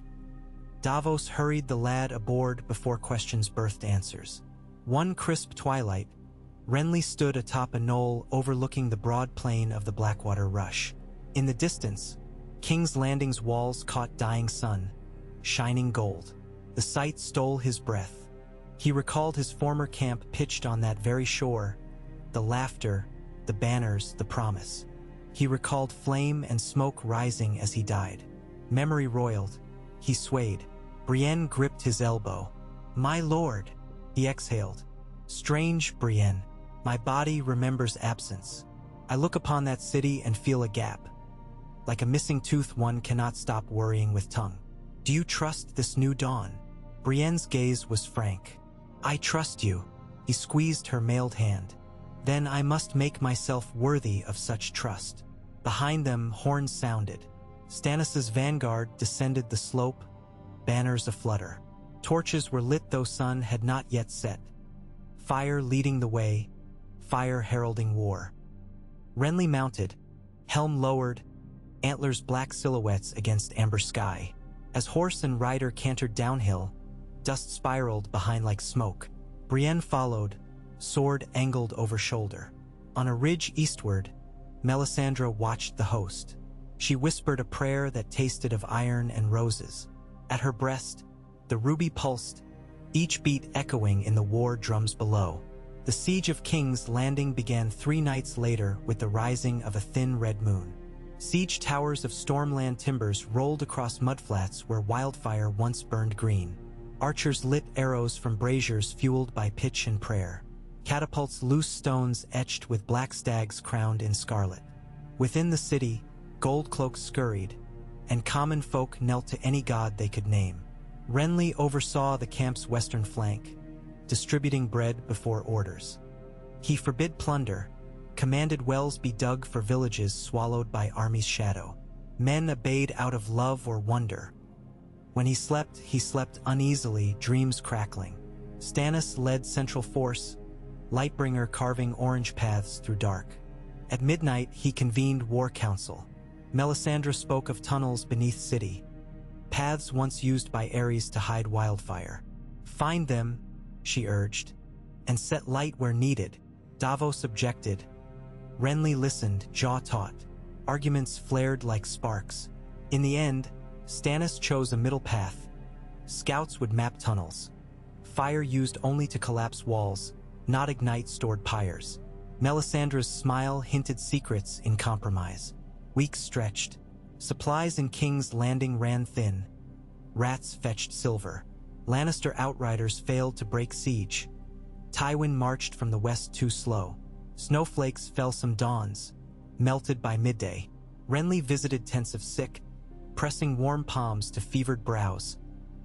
Davos hurried the lad aboard before questions birthed answers. One crisp twilight, Renly stood atop a knoll overlooking the broad plain of the Blackwater Rush. In the distance, King's Landing's walls caught dying sun, shining gold. The sight stole his breath. He recalled his former camp pitched on that very shore, the laughter, the banners, the promise. He recalled flame and smoke rising as he died. Memory roiled. He swayed. Brienne gripped his elbow. My lord, he exhaled. Strange, Brienne. My body remembers absence. I look upon that city and feel a gap. Like a missing tooth, one cannot stop worrying with tongue. Do you trust this new dawn? Brienne's gaze was frank. "I trust you." He squeezed her mailed hand. "Then I must make myself worthy of such trust." Behind them, horns sounded. Stannis' vanguard descended the slope, banners aflutter. Torches were lit though sun had not yet set. Fire leading the way, fire heralding war. Renly mounted, helm lowered, antlers black silhouettes against amber sky. As horse and rider cantered downhill, dust spiraled behind like smoke. Brienne followed, sword angled over shoulder. On a ridge eastward, Melisandre watched the host. She whispered a prayer that tasted of iron and roses. At her breast, the ruby pulsed, each beat echoing in the war drums below. The siege of King's Landing began 3 nights later with the rising of a thin red moon. Siege towers of Stormland timbers rolled across mudflats where wildfire once burned green. Archers lit arrows from braziers fueled by pitch and prayer. Catapults loose stones etched with black stags crowned in scarlet. Within the city, gold cloaks scurried, and common folk knelt to any god they could name. Renly oversaw the camp's western flank, distributing bread before orders. He forbid plunder, commanded wells be dug for villages swallowed by army's shadow. Men obeyed out of love or wonder. When he slept uneasily, dreams crackling. Stannis led central force, Lightbringer carving orange paths through dark. At midnight, he convened war council. Melisandre spoke of tunnels beneath city, paths once used by Ares to hide wildfire. "Find them," she urged, "and set light where needed." Davos objected. Renly listened, jaw taut. Arguments flared like sparks. In the end, Stannis chose a middle path. Scouts would map tunnels. Fire used only to collapse walls, not ignite stored pyres. Melisandre's smile hinted secrets in compromise. Weeks stretched. Supplies in King's Landing ran thin. Rats fetched silver. Lannister outriders failed to break siege. Tywin marched from the west too slow. Snowflakes fell some dawns, melted by midday. Renly visited tents of sick, pressing warm palms to fevered brows,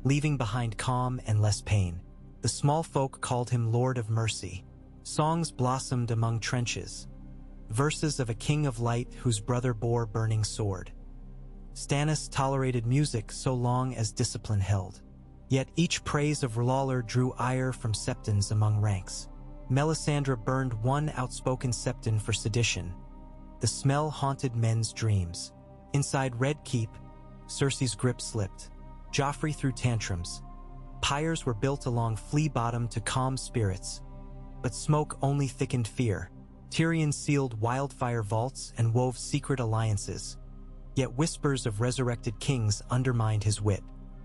leaving behind calm and less pain. The small folk called him Lord of Mercy. Songs blossomed among trenches, verses of a king of light whose brother bore burning sword. Stannis tolerated music so long as discipline held. Yet each praise of Lawler drew ire from septons among ranks. Melisandre burned one outspoken septon for sedition. The smell haunted men's dreams. Inside Red Keep, Cersei's grip slipped. Joffrey threw tantrums. Pyres were built along Flea Bottom to calm spirits, but smoke only thickened fear. Tyrion sealed wildfire vaults and wove secret alliances. Yet whispers of resurrected kings undermined his wit.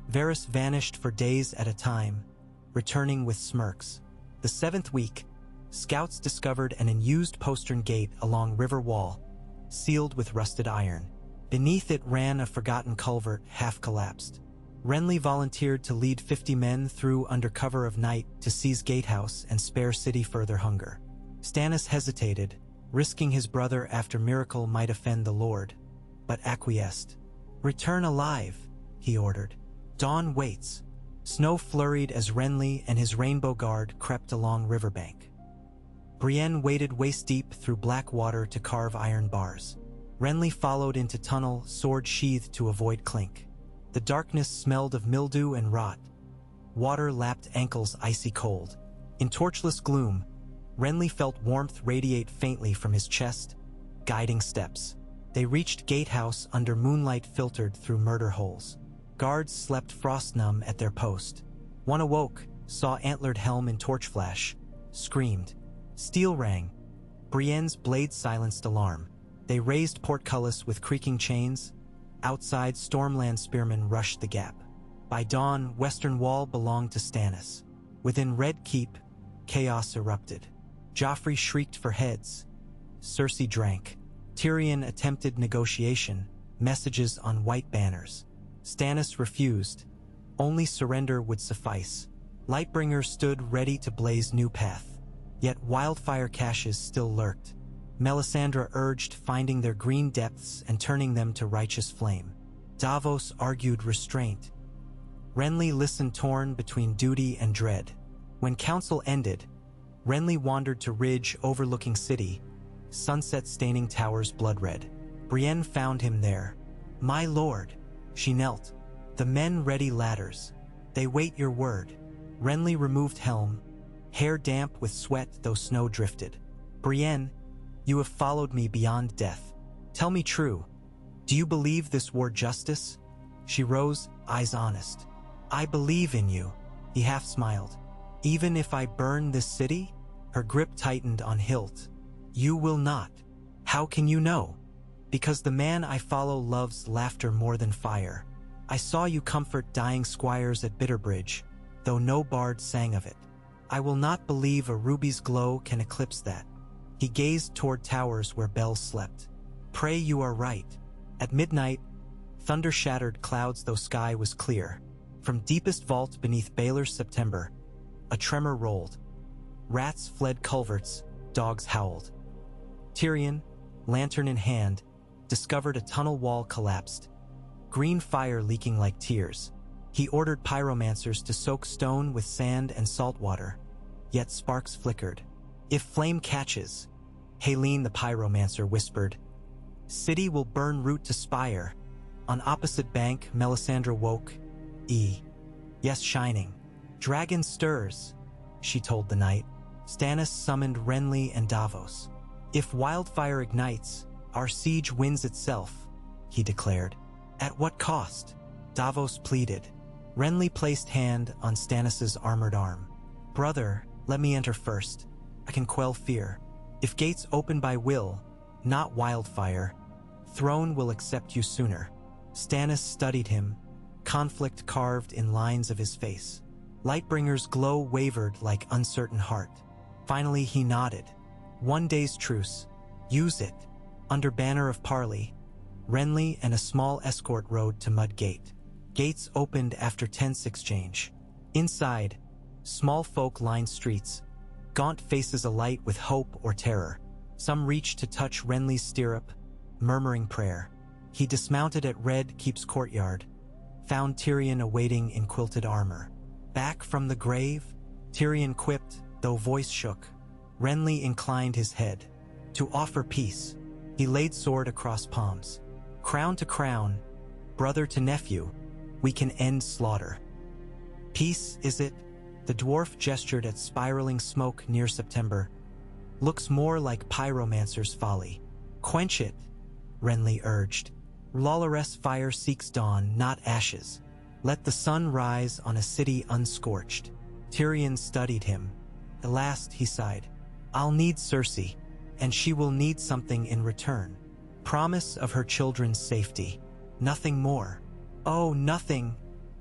Varys vanished for days at a time, returning with smirks. The 7th week, scouts discovered an unused postern gate along River Wall, sealed with rusted iron. Beneath it ran a forgotten culvert, half collapsed. Renly volunteered to lead 50 men through under cover of night to seize Gatehouse and spare city further hunger. Stannis hesitated, risking his brother after miracle might offend the Lord, but acquiesced. "Return alive," he ordered. "Dawn waits." Snow flurried as Renly and his Rainbow Guard crept along riverbank. Brienne waded waist-deep through black water to carve iron bars. Renly followed into tunnel, sword sheathed to avoid clink. The darkness smelled of mildew and rot. Water lapped ankles icy cold. In torchless gloom, Renly felt warmth radiate faintly from his chest, guiding steps. They reached Gatehouse under moonlight filtered through murder holes. Guards slept frost-numb at their post. One awoke, saw antlered helm in torch flash, screamed. Steel rang. Brienne's blade silenced alarm. They raised portcullis with creaking chains. Outside, Stormland spearmen rushed the gap. By dawn, Western Wall belonged to Stannis. Within Red Keep, chaos erupted. Joffrey shrieked for heads. Cersei drank. Tyrion attempted negotiation, messages on white banners. Stannis refused. Only surrender would suffice. Lightbringer stood ready to blaze new path. Yet wildfire caches still lurked. Melisandre urged finding their green depths and turning them to righteous flame. Davos argued restraint. Renly listened, torn between duty and dread. When council ended, Renly wandered to ridge overlooking city, sunset staining towers blood red. Brienne found him there. "My lord," she knelt. "The men ready ladders. They wait your word." Renly removed helm, hair damp with sweat though snow drifted. "Brienne, you have followed me beyond death. Tell me true, do you believe this war justice?" She rose, eyes honest. "I believe in you," he half smiled. "Even if I burn this city?" Her grip tightened on hilt. "You will not." "How can you know?" "Because the man I follow loves laughter more than fire. I saw you comfort dying squires at Bitterbridge, though no bard sang of it. I will not believe a ruby's glow can eclipse that." He gazed toward towers where bells slept. "Pray you are right." At midnight, thunder shattered clouds though sky was clear. From deepest vault beneath Baelor's September, a tremor rolled. Rats fled culverts, dogs howled. Tyrion, lantern in hand, discovered a tunnel wall collapsed, green fire leaking like tears. He ordered pyromancers to soak stone with sand and salt water, yet sparks flickered. "If flame catches," Haleen the pyromancer whispered, "city will burn root to spire." On opposite bank, Melisandre woke. Yes, shining. "Dragon stirs," she told the night. Stannis summoned Renly and Davos. "If wildfire ignites, our siege wins itself," he declared. "At what cost?" Davos pleaded. Renly placed hand on Stannis's armored arm. "Brother, let me enter first. I can quell fear. If gates open by will, not wildfire, throne will accept you sooner." Stannis studied him, conflict carved in lines of his face. Lightbringer's glow wavered like uncertain heart. Finally he nodded. "1 day's truce. Use it." Under banner of parley, Renly and a small escort rode to Mud Gate. Gates opened after tense exchange. Inside, small folk lined streets, gaunt faces alight with hope or terror. Some reached to touch Renly's stirrup, murmuring prayer. He dismounted at Red Keep's courtyard, found Tyrion awaiting in quilted armor. "Back from the grave?" Tyrion quipped, though voice shook. Renly inclined his head. "To offer peace." He laid sword across palms. "Crown to crown, brother to nephew, we can end slaughter." "Peace, is it?" The dwarf gestured at spiraling smoke near September. "Looks more like pyromancer's folly." "Quench it," Renly urged. "Lawloress fire seeks dawn, not ashes. Let the sun rise on a city unscorched." Tyrion studied him. At last he sighed. "I'll need Cersei, and she will need something in return. Promise of her children's safety. Nothing more." "Oh, nothing,"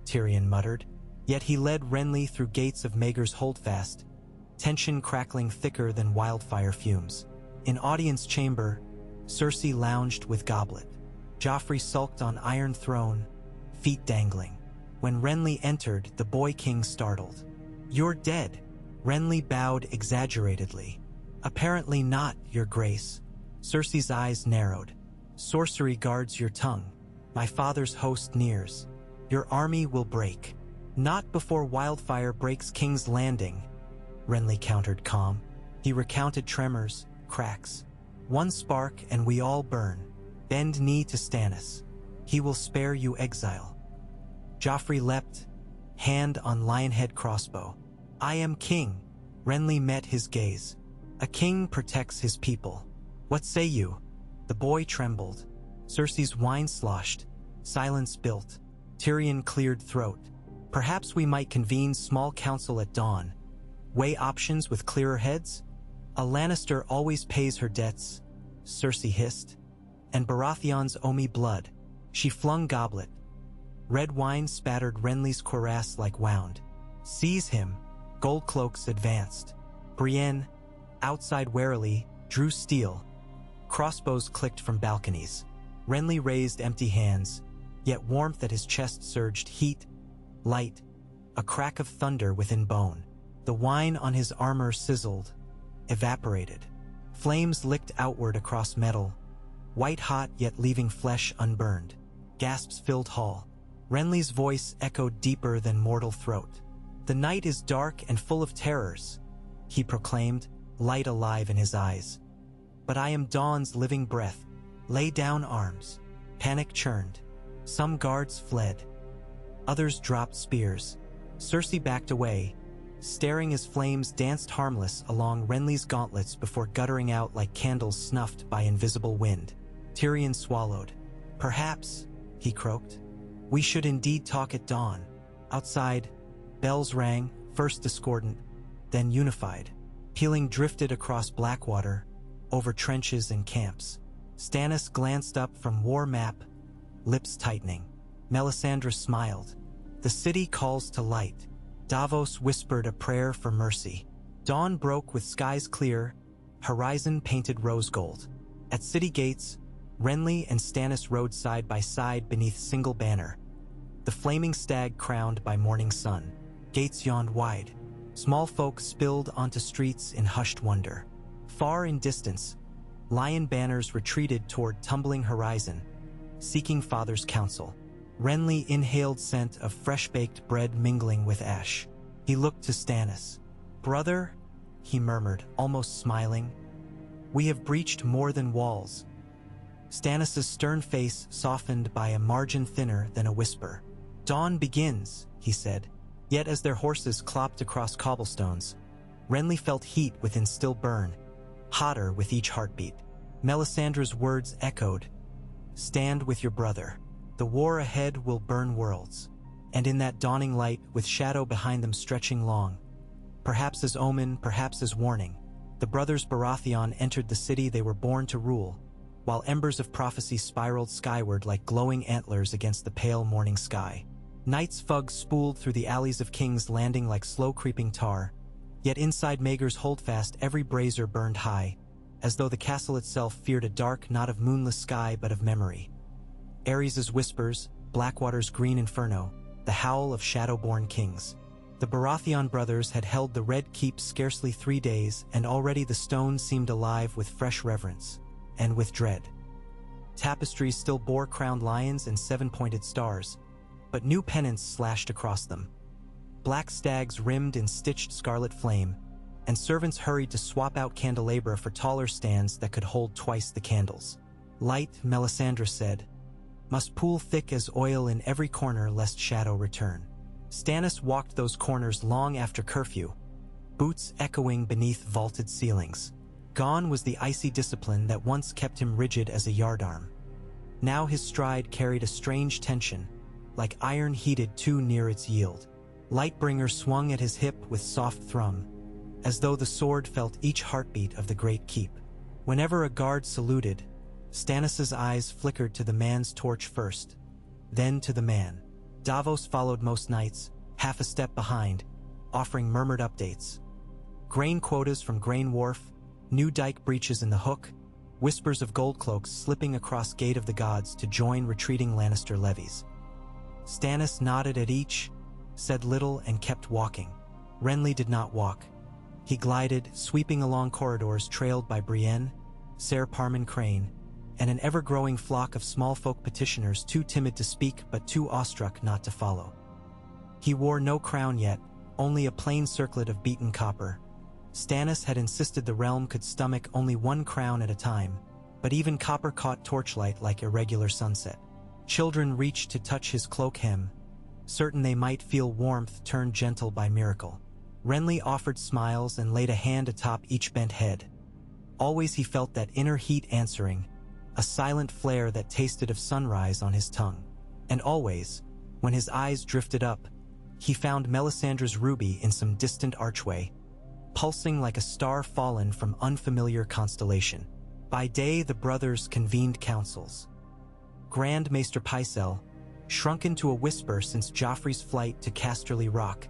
Tyrion muttered. Yet he led Renly through gates of Maegor's holdfast, tension crackling thicker than wildfire fumes. In audience chamber, Cersei lounged with goblet. Joffrey sulked on iron throne, feet dangling. When Renly entered, the boy king startled. "You're dead." Renly bowed exaggeratedly. "Apparently not, your grace." Cersei's eyes narrowed. "Sorcery guards your tongue. My father's host nears. Your army will break." "Not before wildfire breaks King's Landing," Renly countered calm. He recounted tremors, cracks. "One spark and we all burn. Bend knee to Stannis. He will spare you exile." Joffrey leapt, hand on lionhead crossbow. "I am king." Renly met his gaze. "A king protects his people. What say you?" The boy trembled. Cersei's wine sloshed. Silence built. Tyrion cleared throat. "Perhaps we might convene small council at dawn. Weigh options with clearer heads?" "A Lannister always pays her debts," Cersei hissed. "And Baratheons owe me blood." She flung goblet. Red wine spattered Renly's cuirass like wound. "Seize him." Gold cloaks advanced. Brienne, outside warily, drew steel. Crossbows clicked from balconies. Renly raised empty hands, yet warmth at his chest surged, heat, light, a crack of thunder within bone. The wine on his armor sizzled, evaporated. Flames licked outward across metal, white hot yet leaving flesh unburned. Gasps filled hall. Renly's voice echoed deeper than mortal throat. "The night is dark and full of terrors," he proclaimed, light alive in his eyes. "But I am dawn's living breath. Lay down arms." Panic churned. Some guards fled. Others dropped spears. Cersei backed away, staring as flames danced harmless along Renly's gauntlets before guttering out like candles snuffed by invisible wind. Tyrion swallowed. "Perhaps," he croaked, "we should indeed talk at dawn." Outside, bells rang, first discordant, then unified. Pealing drifted across Blackwater, over trenches and camps. Stannis glanced up from war map, lips tightening. Melisandre smiled. "The city calls to light." Davos whispered a prayer for mercy. Dawn broke with skies clear, horizon painted rose gold. At city gates, Renly and Stannis rode side by side beneath single banner, the flaming stag crowned by morning sun. Gates yawned wide. Small folk spilled onto streets in hushed wonder. Far in distance, lion banners retreated toward tumbling horizon, seeking father's counsel. Renly inhaled scent of fresh-baked bread mingling with ash. He looked to Stannis. "Brother," he murmured, almost smiling, "we have breached more than walls." Stannis' stern face softened by a margin thinner than a whisper. "Dawn begins," he said. Yet as their horses clopped across cobblestones, Renly felt heat within still burn, hotter with each heartbeat. Melisandre's words echoed, "Stand with your brother. The war ahead will burn worlds." And in that dawning light, with shadow behind them stretching long, perhaps as omen, perhaps as warning, the brothers Baratheon entered the city they were born to rule, while embers of prophecy spiraled skyward like glowing antlers against the pale morning sky. Night's fog spooled through the alleys of King's Landing like slow-creeping tar, yet inside Maegor's holdfast every brazier burned high, as though the castle itself feared a dark not of moonless sky but of memory. Aerys' whispers, Blackwater's green inferno, the howl of shadow-born kings. The Baratheon brothers had held the Red Keep scarcely 3 days, and already the stone seemed alive with fresh reverence, and with dread. Tapestries still bore crowned lions and 7-pointed stars, but new pennants slashed across them. Black stags rimmed in stitched scarlet flame, and servants hurried to swap out candelabra for taller stands that could hold twice the candles. "Light," Melisandre said, "must pool thick as oil in every corner lest shadow return." Stannis walked those corners long after curfew, boots echoing beneath vaulted ceilings. Gone was the icy discipline that once kept him rigid as a yardarm. Now his stride carried a strange tension, like iron heated too near its yield. Lightbringer swung at his hip with soft thrum, as though the sword felt each heartbeat of the great keep. Whenever a guard saluted, Stannis' eyes flickered to the man's torch first, then to the man. Davos followed most nights, half a step behind, offering murmured updates. Grain quotas from Grain Wharf, new dike breaches in the Hook, whispers of goldcloaks slipping across Gate of the Gods to join retreating Lannister levies. Stannis nodded at each, said little, and kept walking. Renly did not walk. He glided, sweeping along corridors trailed by Brienne, Ser Parman Crane, and an ever-growing flock of small folk petitioners too timid to speak but too awestruck not to follow. He wore no crown yet, only a plain circlet of beaten copper. Stannis had insisted the realm could stomach only one crown at a time, but even copper caught torchlight like irregular sunset. Children reached to touch his cloak hem, certain they might feel warmth turned gentle by miracle. Renly offered smiles and laid a hand atop each bent head. Always he felt that inner heat answering, a silent flare that tasted of sunrise on his tongue. And always, when his eyes drifted up, he found Melisandre's ruby in some distant archway, pulsing like a star fallen from unfamiliar constellation. By day the brothers convened councils. Grand Maester Pycelle, shrunken to a whisper since Joffrey's flight to Casterly Rock,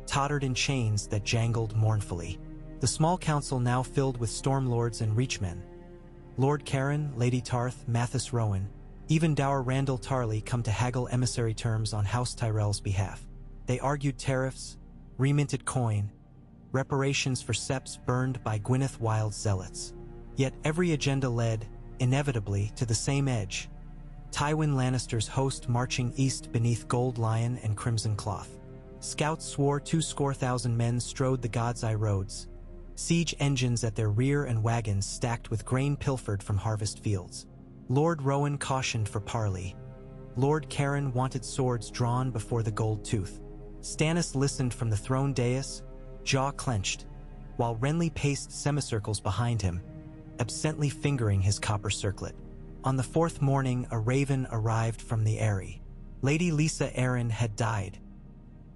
tottered in chains that jangled mournfully. The small council now filled with stormlords and reachmen. Lord Caron, Lady Tarth, Mathis Rowan, even dour Randall Tarley come to haggle emissary terms on House Tyrell's behalf. They argued tariffs, reminted coin, reparations for septs burned by Gwyneth Wild's zealots. Yet every agenda led, inevitably, to the same edge: Tywin Lannister's host marching east beneath gold lion and crimson cloth. Scouts swore 2,000 men strode the God's Eye roads, siege engines at their rear and wagons stacked with grain pilfered from harvest fields. Lord Rowan cautioned for parley. Lord Caron wanted swords drawn before the gold tooth. Stannis listened from the throne dais, jaw clenched, while Renly paced semicircles behind him, absently fingering his copper circlet. On the fourth morning, a raven arrived from the Eyrie. Lady Lisa Arryn had died.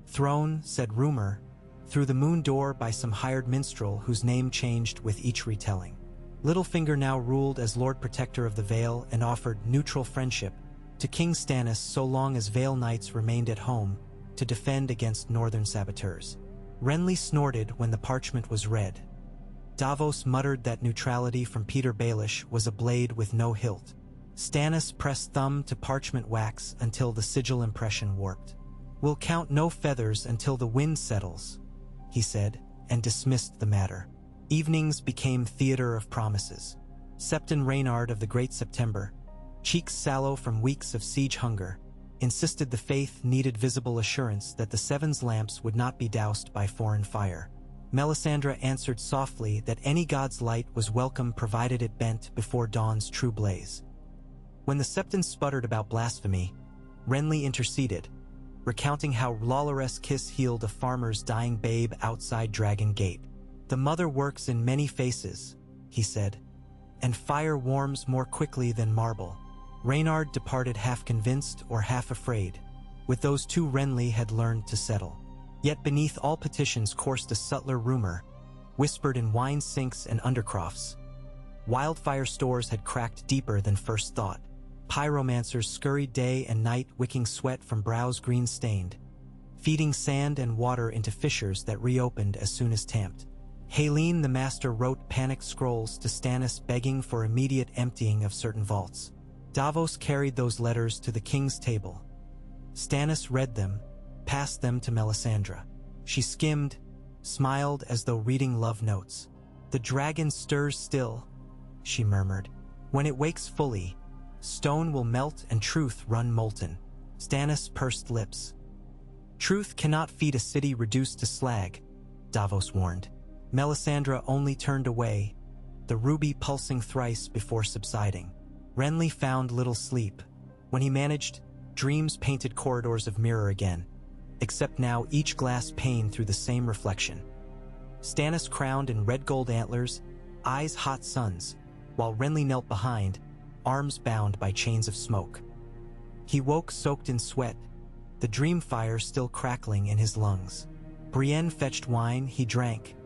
Thrown, said rumor, through the moon door by some hired minstrel whose name changed with each retelling. Littlefinger now ruled as Lord Protector of the Vale and offered neutral friendship to King Stannis so long as Vale Knights remained at home to defend against northern saboteurs. Renly snorted when the parchment was read. Davos muttered that neutrality from Peter Baelish was a blade with no hilt. Stannis pressed thumb to parchment wax until the sigil impression warped. "We'll count no feathers until the wind settles," he said, and dismissed the matter. Evenings became theater of promises. Septon Reynard of the Great September, cheeks sallow from weeks of siege hunger, insisted the faith needed visible assurance that the Seven's lamps would not be doused by foreign fire. Melisandre answered softly that any god's light was welcome provided it bent before dawn's true blaze. When the Septons sputtered about blasphemy, Renly interceded, recounting how Lawler's kiss healed a farmer's dying babe outside Dragon Gate. "The mother works in many faces," he said, "and fire warms more quickly than marble." Reynard departed half convinced or half afraid. With those two Renly had learned to settle. Yet beneath all petitions coursed a subtler rumor, whispered in wine sinks and undercrofts. Wildfire stores had cracked deeper than first thought. Pyromancers scurried day and night, wicking sweat from brows green-stained, feeding sand and water into fissures that reopened as soon as tamped. Haleen the Master wrote panicked scrolls to Stannis begging for immediate emptying of certain vaults. Davos carried those letters to the king's table. Stannis read them, passed them to Melisandre. She skimmed, smiled as though reading love notes. "The dragon stirs still," she murmured. "When it wakes fully, stone will melt and truth run molten." Stannis pursed lips. "Truth cannot feed a city reduced to slag," Davos warned. Melisandre only turned away, the ruby pulsing thrice before subsiding. Renly found little sleep. When he managed, dreams painted corridors of mirror again, except now each glass pane through the same reflection. Stannis crowned in red gold antlers, eyes hot suns, while Renly knelt behind, arms bound by chains of smoke. He woke soaked in sweat, the dream fire still crackling in his lungs. Brienne fetched wine, he drank,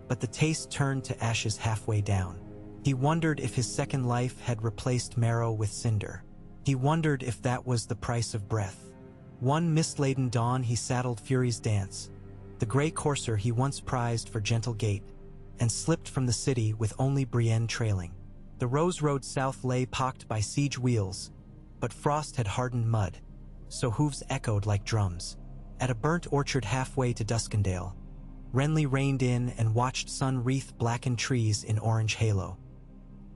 but the taste turned to ashes halfway down. He wondered if his second life had replaced marrow with cinder. He wondered if that was the price of breath. One mist-laden dawn he saddled Fury's Dance, the gray courser he once prized for gentle gait, and slipped from the city with only Brienne trailing. The Rose Road south lay pocked by siege wheels, but frost had hardened mud, so hooves echoed like drums. At a burnt orchard halfway to Duskendale, Renly reined in and watched sun wreath blackened trees in orange halo.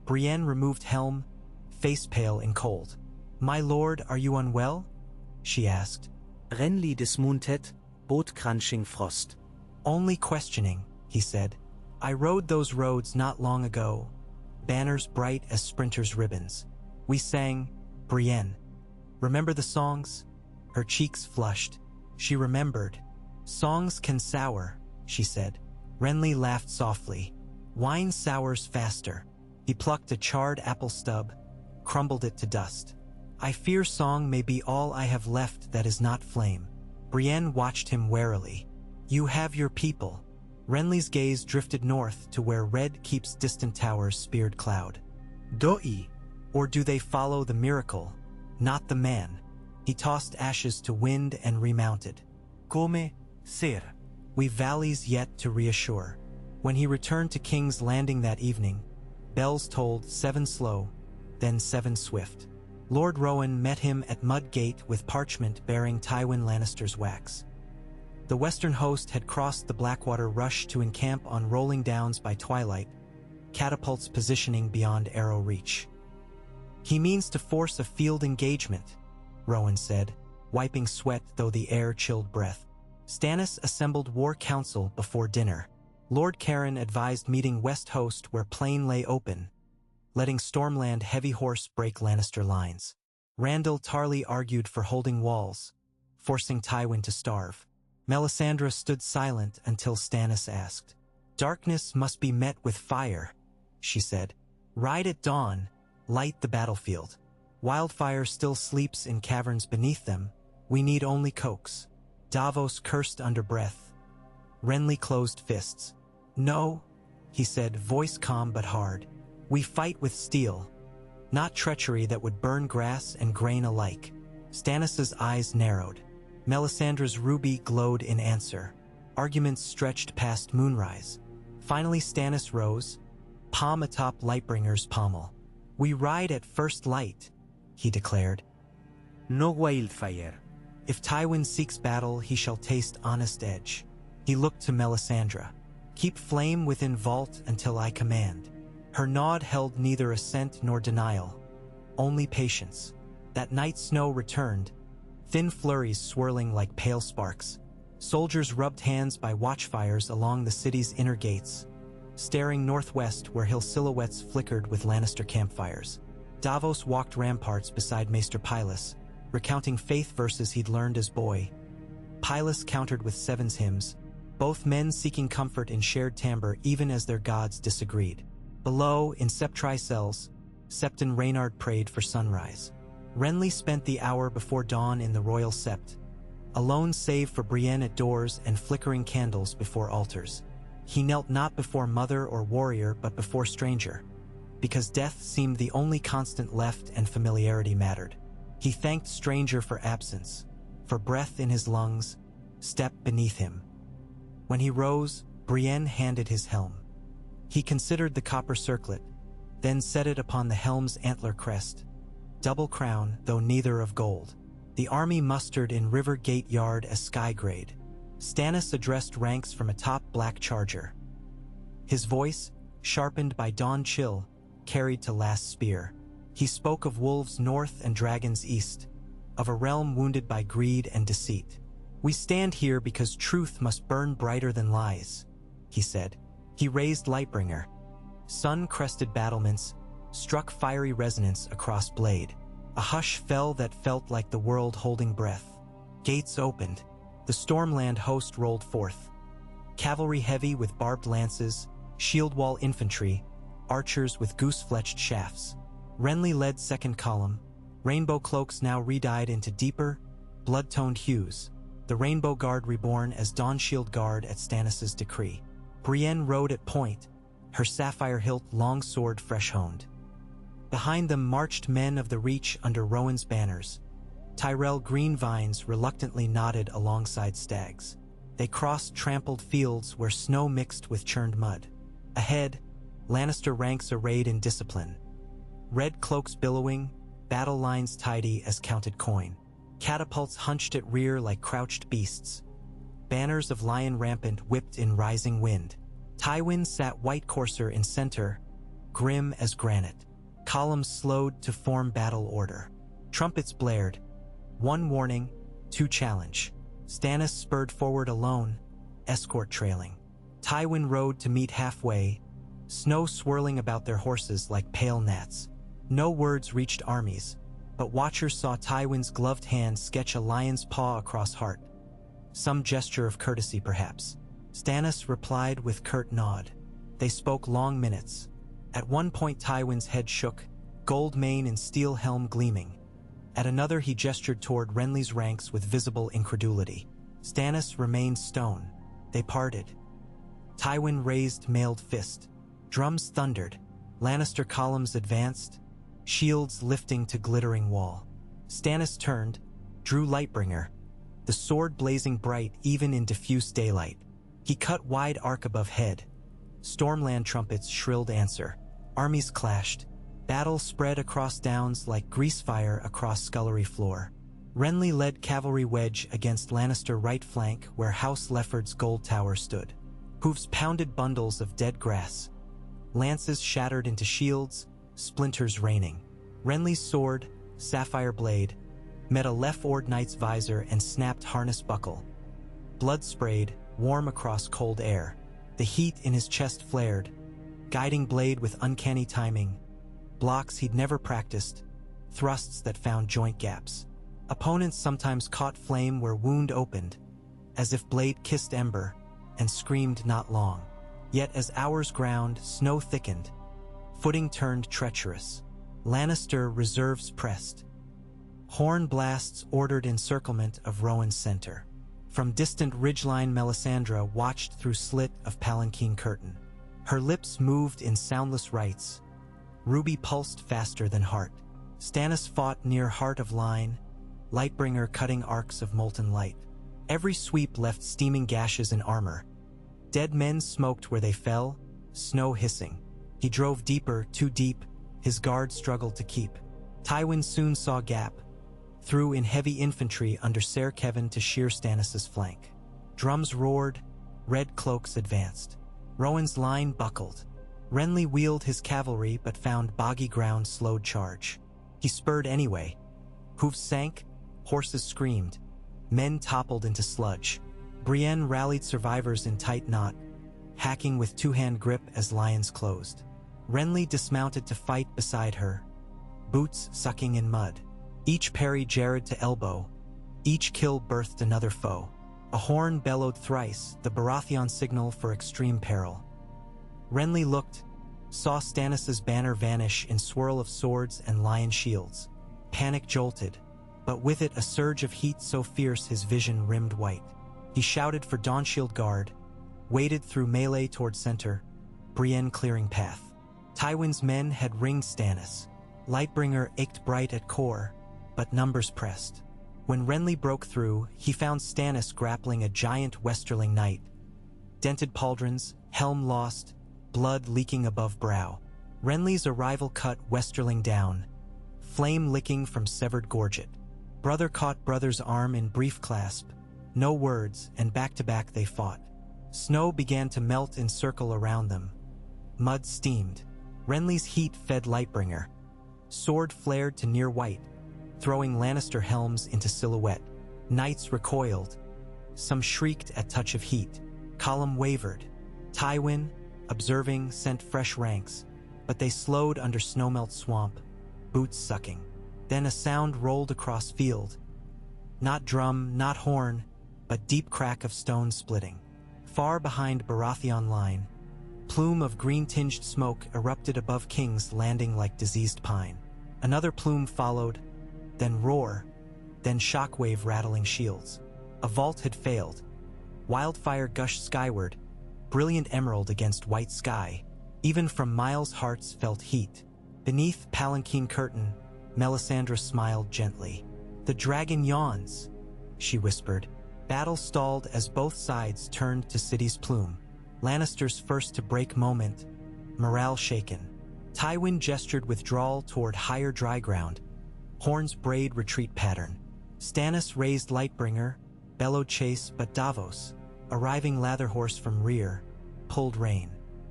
Brienne removed helm, face pale and cold. "My lord, are you unwell?" she asked. Renly dismounted, boat crunching frost. "Only questioning," he said. "I rode those roads not long ago, banners bright as sprinters' ribbons. We sang, Brienne. Remember the songs?" Her cheeks flushed. She remembered. "Songs can sour," she said. Renly laughed softly. "Wine sours faster." He plucked a charred apple stub, crumbled it to dust. "I fear song may be all I have left that is not flame." Brienne watched him warily. "You have your people." Renly's gaze drifted north to where red keeps distant towers speared cloud. "Doi, or do they follow the miracle, not the man?" He tossed ashes to wind and remounted. "Come, sir." "We've valleys yet to reassure." When he returned to King's Landing that evening, bells tolled 7 slow, then 7 swift. Lord Rowan met him at Mud Gate with parchment bearing Tywin Lannister's wax. The western host had crossed the Blackwater Rush to encamp on rolling downs by twilight, catapults positioning beyond arrow reach. He means to force a field engagement, Rowan said, wiping sweat though the air chilled breath. Stannis assembled war council before dinner. Lord Caron advised meeting West Host where plain lay open, letting Stormland heavy horse break Lannister lines. Randall Tarly argued for holding walls, forcing Tywin to starve. Melisandre stood silent until Stannis asked. Darkness must be met with fire, she said. Ride at dawn, light the battlefield. Wildfire still sleeps in caverns beneath them. We need only coax. Davos cursed under breath. Renly closed fists. No, he said, voice calm but hard. We fight with steel, not treachery that would burn grass and grain alike. Stannis's eyes narrowed. Melisandre's ruby glowed in answer. Arguments stretched past moonrise. Finally Stannis rose, palm atop Lightbringer's pommel. We ride at first light, he declared. No wildfire. If Tywin seeks battle, he shall taste honest edge. He looked to Melisandre. Keep flame within vault until I command. Her nod held neither assent nor denial, only patience. That night snow returned, thin flurries swirling like pale sparks. Soldiers rubbed hands by watchfires along the city's inner gates, staring northwest where hill silhouettes flickered with Lannister campfires. Davos walked ramparts beside Maester Pylus, recounting faith verses he'd learned as boy. Pylus countered with Seven's hymns, both men seeking comfort in shared timbre even as their gods disagreed. Below, in Septri cells, Septon Reynard prayed for sunrise. Renly spent the hour before dawn in the royal sept, alone save for Brienne at doors and flickering candles before altars. He knelt not before mother or warrior but before stranger, because death seemed the only constant left and familiarity mattered. He thanked stranger for absence, for breath in his lungs, step beneath him. When he rose, Brienne handed his helm. He considered the copper circlet, then set it upon the helm's antler crest. Double crown, though neither of gold. The army mustered in River Gate Yard as sky grade. Stannis addressed ranks from atop black charger. His voice, sharpened by dawn chill, carried to last spear. He spoke of wolves north and dragons east, of a realm wounded by greed and deceit. We stand here because truth must burn brighter than lies, he said. He raised Lightbringer. Sun-crested battlements struck fiery resonance across blade. A hush fell that felt like the world holding breath. Gates opened. The Stormland host rolled forth. Cavalry heavy with barbed lances, shield wall infantry, archers with goose-fletched shafts. Renly led second column. Rainbow cloaks now re-dyed into deeper, blood-toned hues. The Rainbow Guard reborn as Dawn Shield Guard at Stannis' decree. Brienne rode at point, her sapphire-hilt long sword fresh-honed. Behind them marched men of the Reach under Rowan's banners. Tyrell green vines reluctantly nodded alongside stags. They crossed trampled fields where snow mixed with churned mud. Ahead, Lannister ranks arrayed in discipline. Red cloaks billowing, battle lines tidy as counted coin. Catapults hunched at rear like crouched beasts. Banners of lion rampant whipped in rising wind. Tywin sat white courser in center, grim as granite. Columns slowed to form battle order. Trumpets blared. One warning, two challenge. Stannis spurred forward alone, escort trailing. Tywin rode to meet halfway, snow swirling about their horses like pale gnats. No words reached armies, but watchers saw Tywin's gloved hand sketch a lion's paw across heart. Some gesture of courtesy, perhaps. Stannis replied with curt nod. They spoke long minutes. At one point Tywin's head shook, gold mane and steel helm gleaming. At another he gestured toward Renly's ranks with visible incredulity. Stannis remained stone. They parted. Tywin raised mailed fist. Drums thundered. Lannister columns advanced, shields lifting to glittering wall. Stannis turned, drew Lightbringer, the sword blazing bright even in diffuse daylight. He cut wide arc above head. Stormland trumpets shrilled answer. Armies clashed. Battle spread across downs like grease fire across scullery floor. Renly led cavalry wedge against Lannister right flank where House Lefford's gold tower stood. Hoofs pounded bundles of dead grass. Lances shattered into shields, splinters raining. Renly's sword, sapphire blade, met a left-ord knight's visor and snapped harness buckle. Blood sprayed, warm across cold air. The heat in his chest flared, guiding blade with uncanny timing. Blocks he'd never practiced, thrusts that found joint gaps. Opponents sometimes caught flame where wound opened, as if blade kissed ember, and screamed not long. Yet as hours ground, snow thickened. Footing turned treacherous. Lannister reserves pressed. Horn blasts ordered encirclement of Rowan's center. From distant ridgeline Melisandre watched through slit of palanquin curtain. Her lips moved in soundless rites. Ruby pulsed faster than heart. Stannis fought near heart of line, Lightbringer cutting arcs of molten light. Every sweep left steaming gashes in armor. Dead men smoked where they fell, snow hissing. He drove deeper, too deep, his guard struggled to keep. Tywin soon saw gap, threw in heavy infantry under Ser Kevin to shear Stannis' flank. Drums roared, red cloaks advanced. Rowan's line buckled. Renly wheeled his cavalry but found boggy ground slowed charge. He spurred anyway. Hoofs sank, horses screamed. Men toppled into sludge. Brienne rallied survivors in tight knot, hacking with two-hand grip as lions closed. Renly dismounted to fight beside her, boots sucking in mud. Each parry Jared to elbow. Each kill birthed another foe. A horn bellowed thrice, the Baratheon signal for extreme peril. Renly looked, saw Stannis' banner vanish in swirl of swords and lion shields. Panic jolted, but with it a surge of heat so fierce his vision rimmed white. He shouted for Dawnshield Guard, waded through melee toward center, Brienne clearing path. Tywin's men had ringed Stannis. Lightbringer ached bright at core, but numbers pressed. When Renly broke through, he found Stannis grappling a giant Westerling knight. Dented pauldrons, helm lost, blood leaking above brow. Renly's arrival cut Westerling down, flame licking from severed gorget. Brother caught brother's arm in brief clasp, no words, and back-to-back they fought. Snow began to melt in circle around them. Mud steamed. Renly's heat fed Lightbringer. Sword flared to near white, throwing Lannister helms into silhouette. Knights recoiled. Some shrieked at touch of heat. Column wavered. Tywin, observing, sent fresh ranks, but they slowed under snowmelt swamp, boots sucking. Then a sound rolled across field. Not drum, not horn, but deep crack of stone splitting. Far behind Baratheon line, plume of green-tinged smoke erupted above King's Landing like diseased pine. Another plume followed, then roar, then shockwave rattling shields. A vault had failed. Wildfire gushed skyward, brilliant emerald against white sky. Even from miles hearts felt heat. Beneath palanquin curtain, Melisandre smiled gently. "The dragon yawns," she whispered. Battle stalled as both sides turned to city's plume. Lannister's first to break moment, morale shaken. Tywin gestured withdrawal toward higher dry ground. Horns braid retreat pattern. Stannis raised Lightbringer, bellowed chase, but Davos, arriving latherhorse from rear, pulled rein.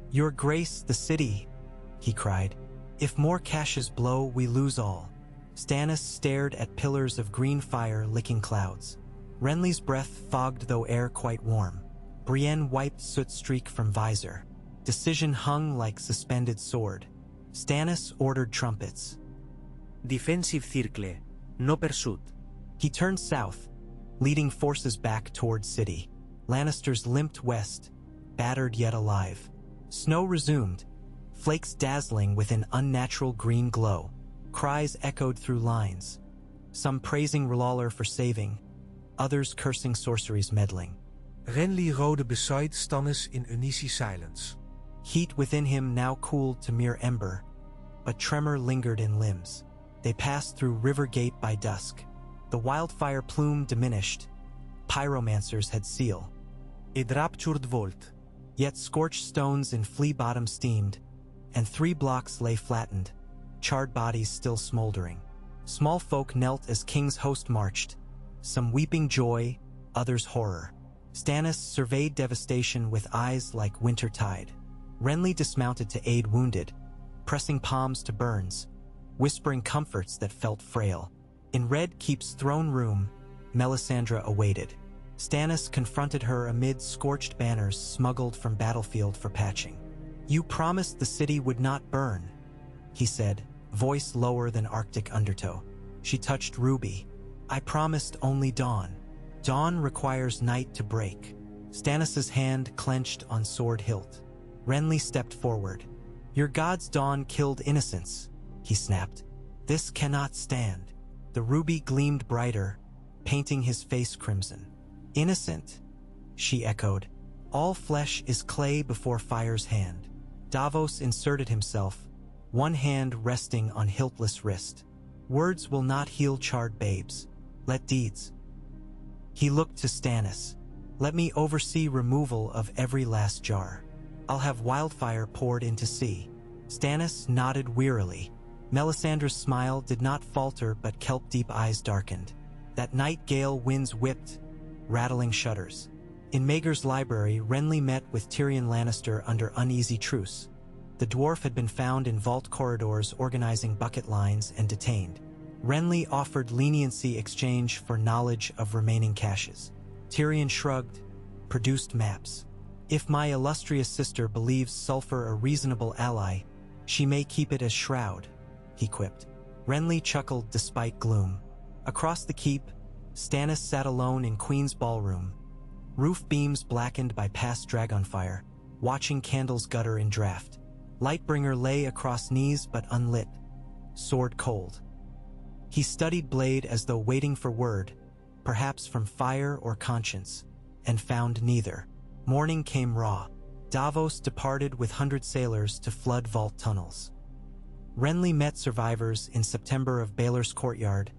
"Your grace, the city," he cried. "If more caches blow, we lose all." Stannis stared at pillars of green fire licking clouds. Renly's breath fogged though air quite warm. Brienne wiped soot streak from visor. Decision hung like suspended sword. Stannis ordered trumpets. Defensive circle, no pursuit. He turned south, leading forces back toward city. Lannisters limped west, battered yet alive. Snow resumed, flakes dazzling with an unnatural green glow. Cries echoed through lines, some praising R'hllor for saving, others cursing sorcery's meddling. Renly rode beside Stannis in uneasy silence. Heat within him now cooled to mere ember, but tremor lingered in limbs. They passed through River Gate by dusk. The wildfire plume diminished. Pyromancers had seal. It raptured Volt. Yet scorched stones in flea bottom steamed, and 3 blocks lay flattened, charred bodies still smoldering. Small folk knelt as King's host marched, some weeping joy, others horror. Stannis surveyed devastation with eyes like winter tide. Renly dismounted to aid wounded, pressing palms to burns. whispering comforts that felt frail. In Red Keep's throne room, Melisandre awaited. Stannis confronted her amid scorched banners smuggled from battlefield for patching. "You promised the city would not burn," he said, voice lower than Arctic undertow. She touched Ruby. "I promised only dawn. Dawn requires night to break." Stannis's hand clenched on sword hilt. Renly stepped forward. "Your god's dawn killed innocents," he snapped. "This cannot stand." The ruby gleamed brighter, painting his face crimson. "Innocent," she echoed. "All flesh is clay before fire's hand." Davos inserted himself, one hand resting on hiltless wrist. "Words will not heal charred babes. Let deeds." He looked to Stannis. "Let me oversee removal of every last jar. I'll have wildfire poured into sea." Stannis nodded wearily. Melisandre's smile did not falter, but kelp-deep eyes darkened. That night gale winds whipped, rattling shutters. In Maegor's library, Renly met with Tyrion Lannister under uneasy truce. The dwarf had been found in vault corridors organizing bucket lines and detained. Renly offered leniency exchange for knowledge of remaining caches. Tyrion shrugged, produced maps. "If my illustrious sister believes Sulfur a reasonable ally, she may keep it as shroud," he quipped. Renly chuckled despite gloom. Across the keep, Stannis sat alone in Queen's ballroom, roof beams blackened by past dragonfire, watching candles gutter in draft. Lightbringer lay across knees but unlit, sword cold. He studied blade as though waiting for word, perhaps from fire or conscience, and found neither. Morning came raw. Davos departed with 100 sailors to flood vault tunnels. Renly met survivors in September of Baelor's courtyard,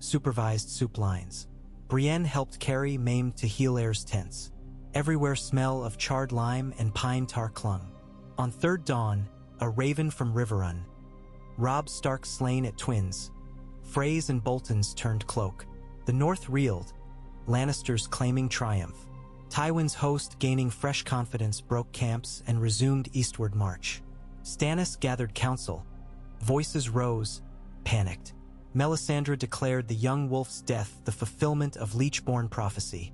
supervised soup lines. Brienne helped carry maimed to Healair's tents. Everywhere smell of charred lime and pine tar clung. On third dawn, a raven from Riverrun. Robb Stark slain at Twins. Freys and Boltons turned cloak. The North reeled, Lannisters claiming triumph. Tywin's host, gaining fresh confidence, broke camps and resumed eastward march. Stannis gathered council. Voices rose, panicked. Melisandre declared the young wolf's death the fulfillment of Leechborn prophecy.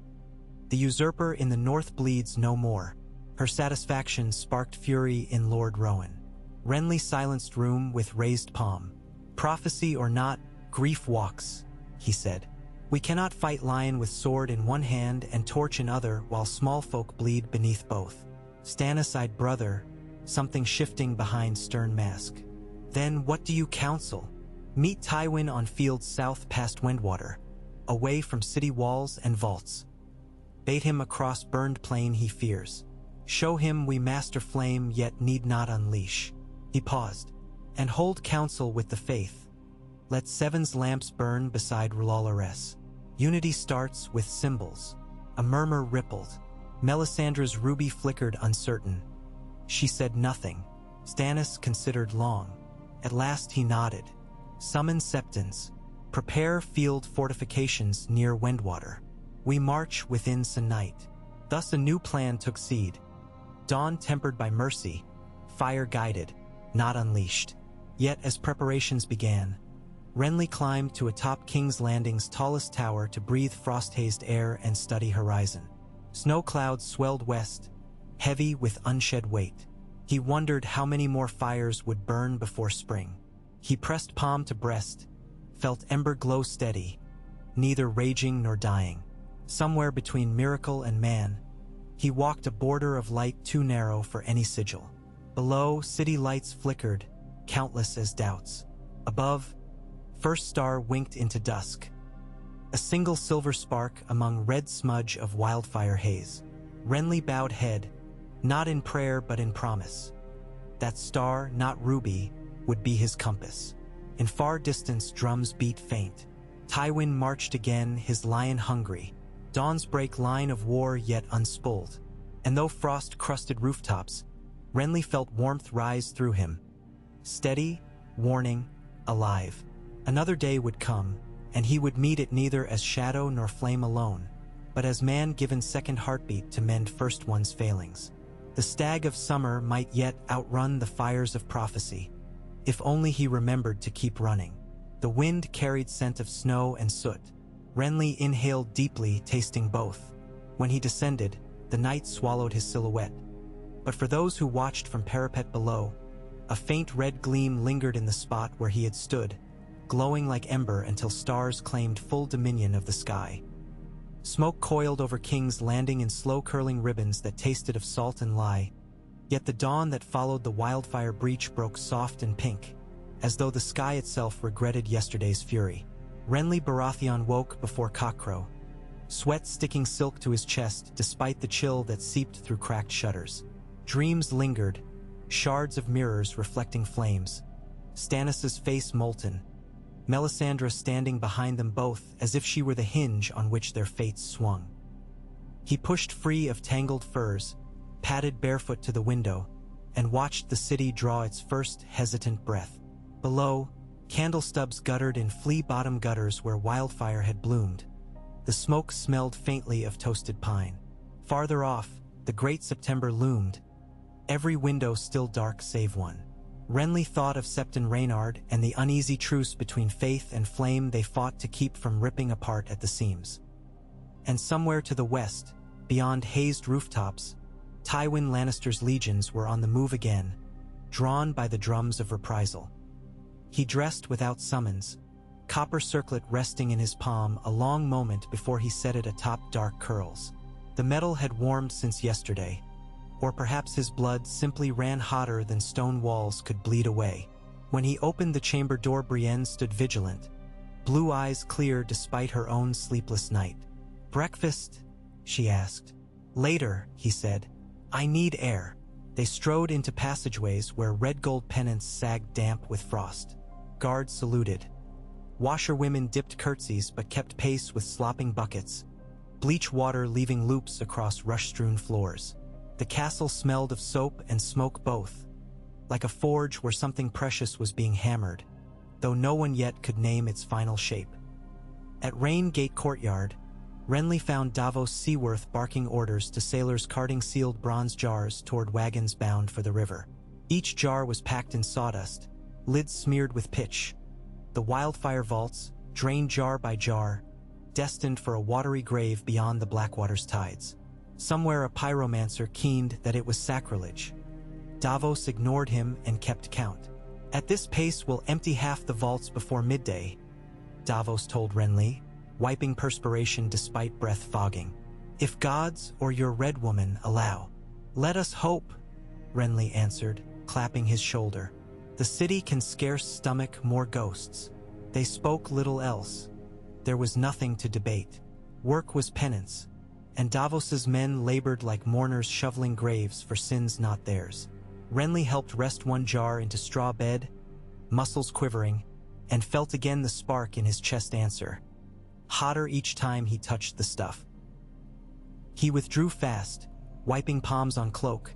The usurper in the north bleeds no more. Her satisfaction sparked fury in Lord Rowan. Renly silenced room with raised palm. "Prophecy or not, grief walks," he said. "We cannot fight lion with sword in one hand and torch in other while small folk bleed beneath both." Stannis eyed brother, something shifting behind stern mask. "Then what do you counsel?" "Meet Tywin on fields south past Windwater, away from city walls and vaults. Bait him across burned plain he fears. Show him we master flame yet need not unleash." He paused. "And hold counsel with the faith. Let Seven's lamps burn beside R'hllor. Unity starts with symbols." A murmur rippled. Melisandre's ruby flickered uncertain. She said nothing. Stannis considered long. At last he nodded. "Summon Septons. Prepare field fortifications near Windwater. We march within night." Thus a new plan took seed. Dawn tempered by mercy, fire guided, not unleashed. Yet as preparations began, Renly climbed to atop King's Landing's tallest tower to breathe frost-hazed air and study horizon. Snow clouds swelled west, heavy with unshed weight. He wondered how many more fires would burn before spring. He pressed palm to breast, felt ember glow steady, neither raging nor dying. Somewhere between miracle and man, he walked a border of light too narrow for any sigil. Below, city lights flickered, countless as doubts. Above, first star winked into dusk. A single silver spark among red smudge of wildfire haze. Renly bowed head, not in prayer but in promise. That star, not ruby, would be his compass. In far distance drums beat faint. Tywin marched again, his lion hungry. Dawn's break line of war yet unspooled. And though frost crusted rooftops, Renly felt warmth rise through him. Steady, warning, alive. Another day would come, and he would meet it neither as shadow nor flame alone, but as man given second heartbeat to mend first one's failings. The stag of summer might yet outrun the fires of prophecy. If only he remembered to keep running. The wind carried scent of snow and soot. Renly inhaled deeply, tasting both. When he descended, the night swallowed his silhouette. But for those who watched from parapet below, a faint red gleam lingered in the spot where he had stood, glowing like ember until stars claimed full dominion of the sky. Smoke coiled over King's Landing in slow curling ribbons that tasted of salt and lye, yet the dawn that followed the wildfire breach broke soft and pink, as though the sky itself regretted yesterday's fury. Renly Baratheon woke before cockcrow, sweat sticking silk to his chest despite the chill that seeped through cracked shutters. Dreams lingered, shards of mirrors reflecting flames. Stannis' face molten, Melisandre standing behind them both as if she were the hinge on which their fates swung. He pushed free of tangled furs, padded barefoot to the window, and watched the city draw its first hesitant breath. Below, candle stubs guttered in flea-bottom gutters where wildfire had bloomed. The smoke smelled faintly of toasted pine. Farther off, the great September loomed, every window still dark save one. Renly thought of Septon Reynard and the uneasy truce between faith and flame they fought to keep from ripping apart at the seams. And somewhere to the west, beyond hazed rooftops, Tywin Lannister's legions were on the move again, drawn by the drums of reprisal. He dressed without summons, copper circlet resting in his palm a long moment before he set it atop dark curls. The metal had warmed since yesterday, or perhaps his blood simply ran hotter than stone walls could bleed away. When he opened the chamber door, Brienne stood vigilant, blue eyes clear despite her own sleepless night. "Breakfast?" she asked. "Later," he said. "I need air." They strode into passageways where red gold pennants sagged damp with frost. Guards saluted. Washerwomen dipped curtsies but kept pace with slopping buckets, bleach water leaving loops across rush-strewn floors. The castle smelled of soap and smoke both, like a forge where something precious was being hammered, though no one yet could name its final shape. At Rain Gate Courtyard, Renly found Davos Seaworth barking orders to sailors carting sealed bronze jars toward wagons bound for the river. Each jar was packed in sawdust, lids smeared with pitch. The wildfire vaults, drained jar by jar, destined for a watery grave beyond the Blackwater's tides. Somewhere a pyromancer keened that it was sacrilege. Davos ignored him and kept count. "At this pace we'll empty half the vaults before midday," Davos told Renly, wiping perspiration despite breath fogging. "If gods or your red woman allow." "Let us hope," Renly answered, clapping his shoulder. "The city can scarce stomach more ghosts." They spoke little else. There was nothing to debate. Work was penance, and Davos's men labored like mourners shoveling graves for sins not theirs. Renly helped rest one jar into straw bed, muscles quivering, and felt again the spark in his chest answer, hotter each time he touched the stuff. He withdrew fast, wiping palms on cloak,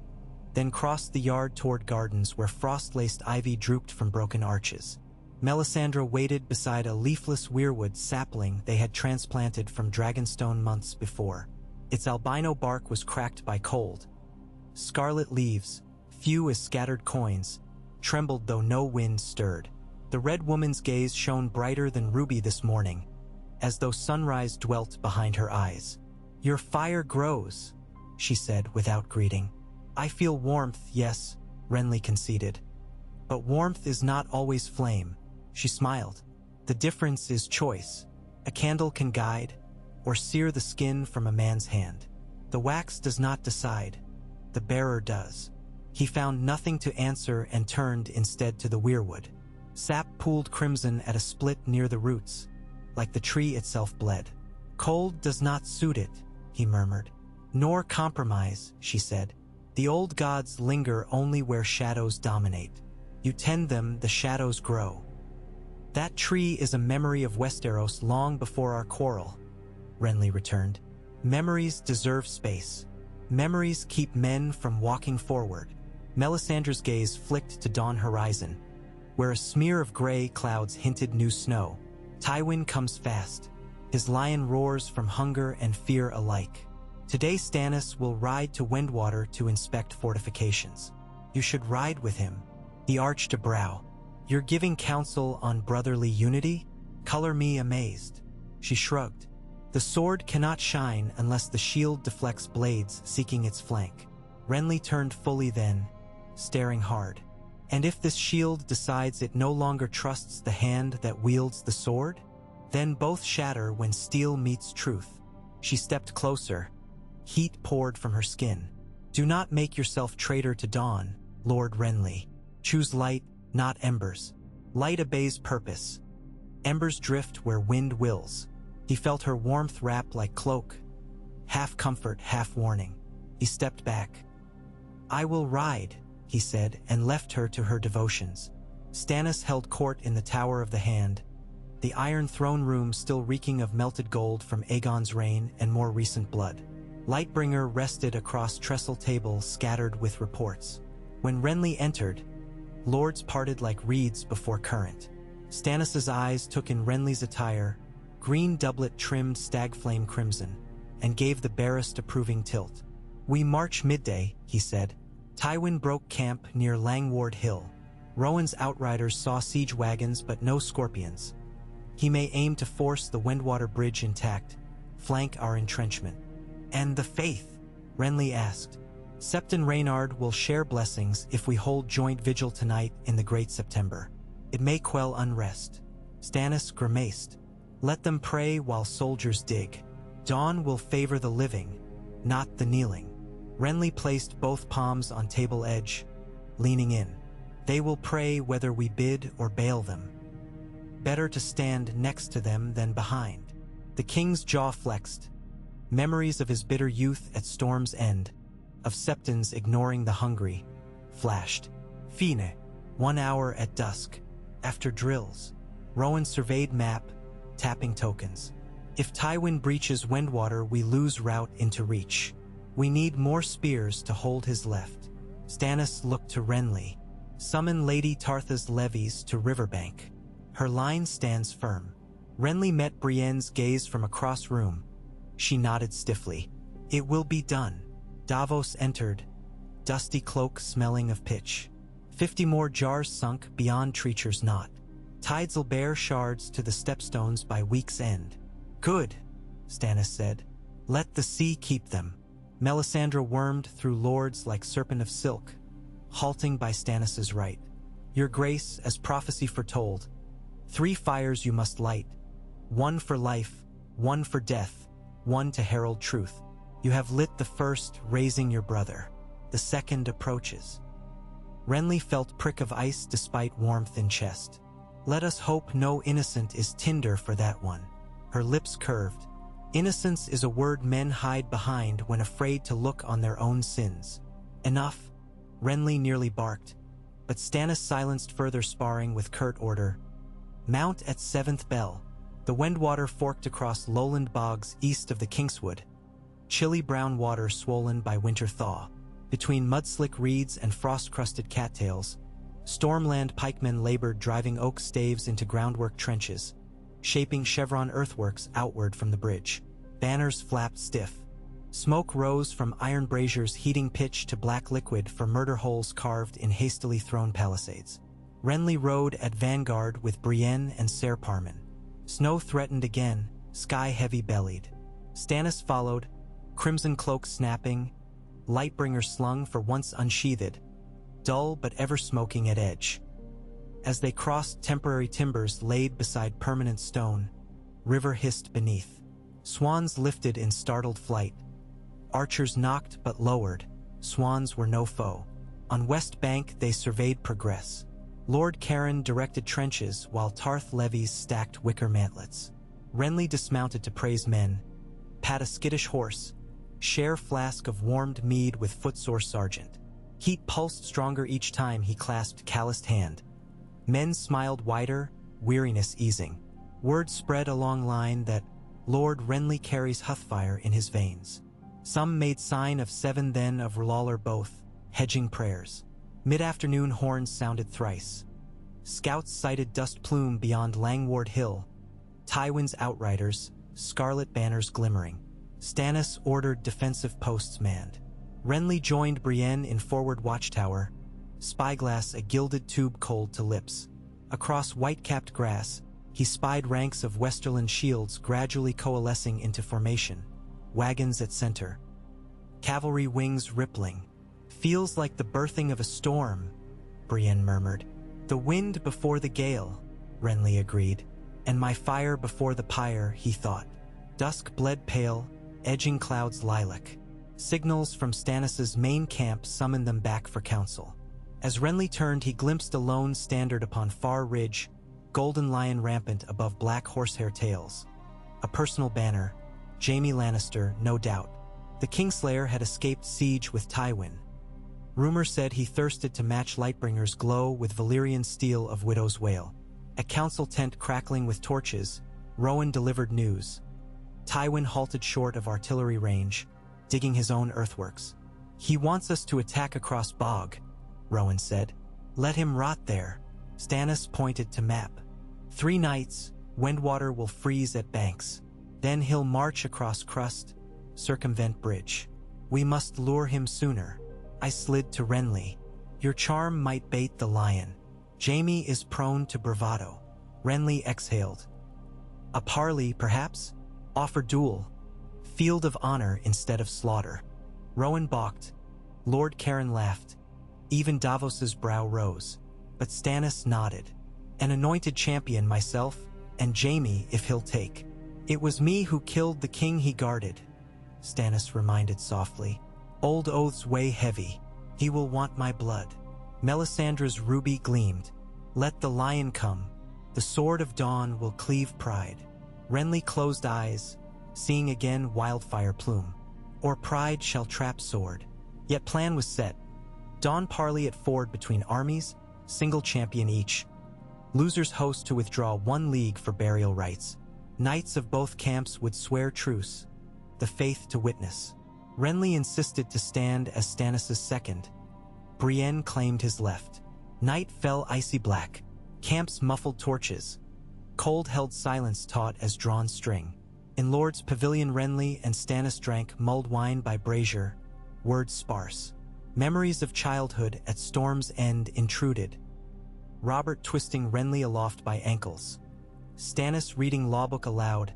then crossed the yard toward gardens where frost-laced ivy drooped from broken arches. Melisandre waited beside a leafless weirwood sapling they had transplanted from Dragonstone months before. Its albino bark was cracked by cold. Scarlet leaves, few as scattered coins, trembled though no wind stirred. The red woman's gaze shone brighter than ruby this morning, as though sunrise dwelt behind her eyes. "Your fire grows," she said without greeting. "I feel warmth, yes," Renly conceded. "But warmth is not always flame." She smiled. "The difference is choice. A candle can guide, or sear the skin from a man's hand. The wax does not decide. The bearer does." He found nothing to answer and turned instead to the weirwood. Sap pooled crimson at a split near the roots, like the tree itself bled. "Cold does not suit it," he murmured. "Nor compromise," she said. "The old gods linger only where shadows dominate. You tend them, the shadows grow." "That tree is a memory of Westeros long before our quarrel," Renly returned. "Memories deserve space. Memories keep men from walking forward." Melisandre's gaze flicked to dawn horizon, where a smear of gray clouds hinted new snow. "Tywin comes fast. His lion roars from hunger and fear alike. Today Stannis will ride to Windwater to inspect fortifications. You should ride with him." He arched a brow. You're giving counsel on brotherly unity? Color me amazed. She shrugged. The sword cannot shine unless the shield deflects blades seeking its flank. Renly turned fully then, staring hard. And if this shield decides it no longer trusts the hand that wields the sword? Then both shatter when steel meets truth. She stepped closer. Heat poured from her skin. Do not make yourself traitor to dawn, Lord Renly. Choose light, not embers. Light obeys purpose. Embers drift where wind wills. He felt her warmth wrap like cloak. Half comfort, half warning. He stepped back. I will ride, he said, and left her to her devotions. Stannis held court in the Tower of the Hand, the Iron Throne Room still reeking of melted gold from Aegon's reign and more recent blood. Lightbringer rested across trestle tables scattered with reports. When Renly entered, lords parted like reeds before current. Stannis' eyes took in Renly's attire, green doublet trimmed stag flame crimson, and gave the barest approving tilt. We march midday, he said. Tywin broke camp near Langward Hill. Rowan's outriders saw siege wagons but no scorpions. He may aim to force the Windwater Bridge intact, flank our entrenchment. And the faith? Renly asked. Septon Reynard will share blessings if we hold joint vigil tonight in the Great September. It may quell unrest. Stannis grimaced. Let them pray while soldiers dig. Dawn will favor the living, not the kneeling. Renly placed both palms on table edge, leaning in. They will pray whether we bid or bail them. Better to stand next to them than behind. The king's jaw flexed. Memories of his bitter youth at Storm's End, of Septons ignoring the hungry, flashed. Fine, 1 hour at dusk, after drills. Rowan surveyed map, tapping tokens. If Tywin breaches Windwater, we lose route into Reach. We need more spears to hold his left. Stannis looked to Renly. Summon Lady Tartha's levies to Riverbank. Her line stands firm. Renly met Brienne's gaze from across room. She nodded stiffly. It will be done. Davos entered, dusty cloak smelling of pitch. 50 more jars sunk beyond Treacher's knot. Tides'll bear shards to the stepstones by week's end. Good, Stannis said. Let the sea keep them. Melisandre wormed through lords like serpent of silk, halting by Stannis' right. Your grace, as prophecy foretold, 3 fires you must light, 1 for life, 1 for death, 1 to herald truth. You have lit the first, raising your brother. The second approaches. Renly felt prick of ice despite warmth in chest. Let us hope no innocent is tinder for that one. Her lips curved. Innocence is a word men hide behind when afraid to look on their own sins. Enough, Renly nearly barked, but Stannis silenced further sparring with curt order. Mount at 7th bell. The Windwater forked across lowland bogs east of the Kingswood. Chilly brown water swollen by winter thaw. Between mudslick reeds and frost-crusted cattails, Stormland pikemen labored driving oak staves into groundwork trenches, shaping chevron earthworks outward from the bridge. Banners flapped stiff. Smoke rose from iron braziers heating pitch to black liquid for murder holes carved in hastily thrown palisades. Renly rode at vanguard with Brienne and Ser Parman. Snow threatened again, sky heavy-bellied. Stannis followed, crimson cloak snapping, Lightbringer slung for once unsheathed, dull but ever smoking at edge. As they crossed temporary timbers laid beside permanent stone, river hissed beneath. Swans lifted in startled flight. Archers knocked but lowered. Swans were no foe. On West Bank they surveyed progress. Lord Caron directed trenches while Tarth levies stacked wicker mantlets. Renly dismounted to praise men, pat a skittish horse, share flask of warmed mead with footsore sergeant. Heat pulsed stronger each time he clasped calloused hand. Men smiled wider, weariness easing. Word spread along line that Lord Renly carries Huthfire in his veins. Some made sign of 7 then of R'hllor both, hedging prayers. Mid-afternoon horns sounded thrice. Scouts sighted dust plume beyond Langward Hill. Tywin's outriders, scarlet banners glimmering. Stannis ordered defensive posts manned. Renly joined Brienne in forward watchtower, spyglass a gilded tube cold to lips. Across white-capped grass, he spied ranks of Westerland shields gradually coalescing into formation, wagons at center, cavalry wings rippling. "Feels like the birthing of a storm," Brienne murmured. "The wind before the gale," Renly agreed. "And my fire before the pyre," he thought. Dusk bled pale, edging clouds lilac. Signals from Stannis' main camp summoned them back for council. As Renly turned, he glimpsed a lone standard upon far ridge, golden lion rampant above black horsehair tails. A personal banner, Jaime Lannister, no doubt. The Kingslayer had escaped siege with Tywin. Rumor said he thirsted to match Lightbringer's glow with Valyrian steel of Widow's Wail. At council tent crackling with torches, Rowan delivered news. Tywin halted short of artillery range, digging his own earthworks. "He wants us to attack across bog," Rowan said. "Let him rot there." Stannis pointed to map. 3 nights, Windwater will freeze at banks. Then he'll march across crust, circumvent bridge. We must lure him sooner. I slid to Renly. "Your charm might bait the lion. Jaime is prone to bravado." Renly exhaled. "A parley, perhaps? Offer duel. Field of honor instead of slaughter." Rowan balked. Lord Caron laughed. Even Davos's brow rose. But Stannis nodded. "An anointed champion myself, and Jaime if he'll take." "It was me who killed the king he guarded," Stannis reminded softly. "Old oaths weigh heavy. He will want my blood." Melisandre's ruby gleamed. "Let the lion come. The sword of dawn will cleave pride." Renly closed eyes, seeing again wildfire plume. "Or pride shall trap sword." Yet plan was set. Dawn parley at ford between armies, single champion each. Losers host to withdraw 1 league for burial rites. Knights of both camps would swear truce, the faith to witness. Renly insisted to stand as Stannis' second. Brienne claimed his left. Night fell icy black. Camps muffled torches. Cold held silence taut as drawn string. In Lord's pavilion Renly and Stannis drank mulled wine by brazier, words sparse. Memories of childhood at Storm's End intruded. Robert twisting Renly aloft by ankles. Stannis reading lawbook aloud,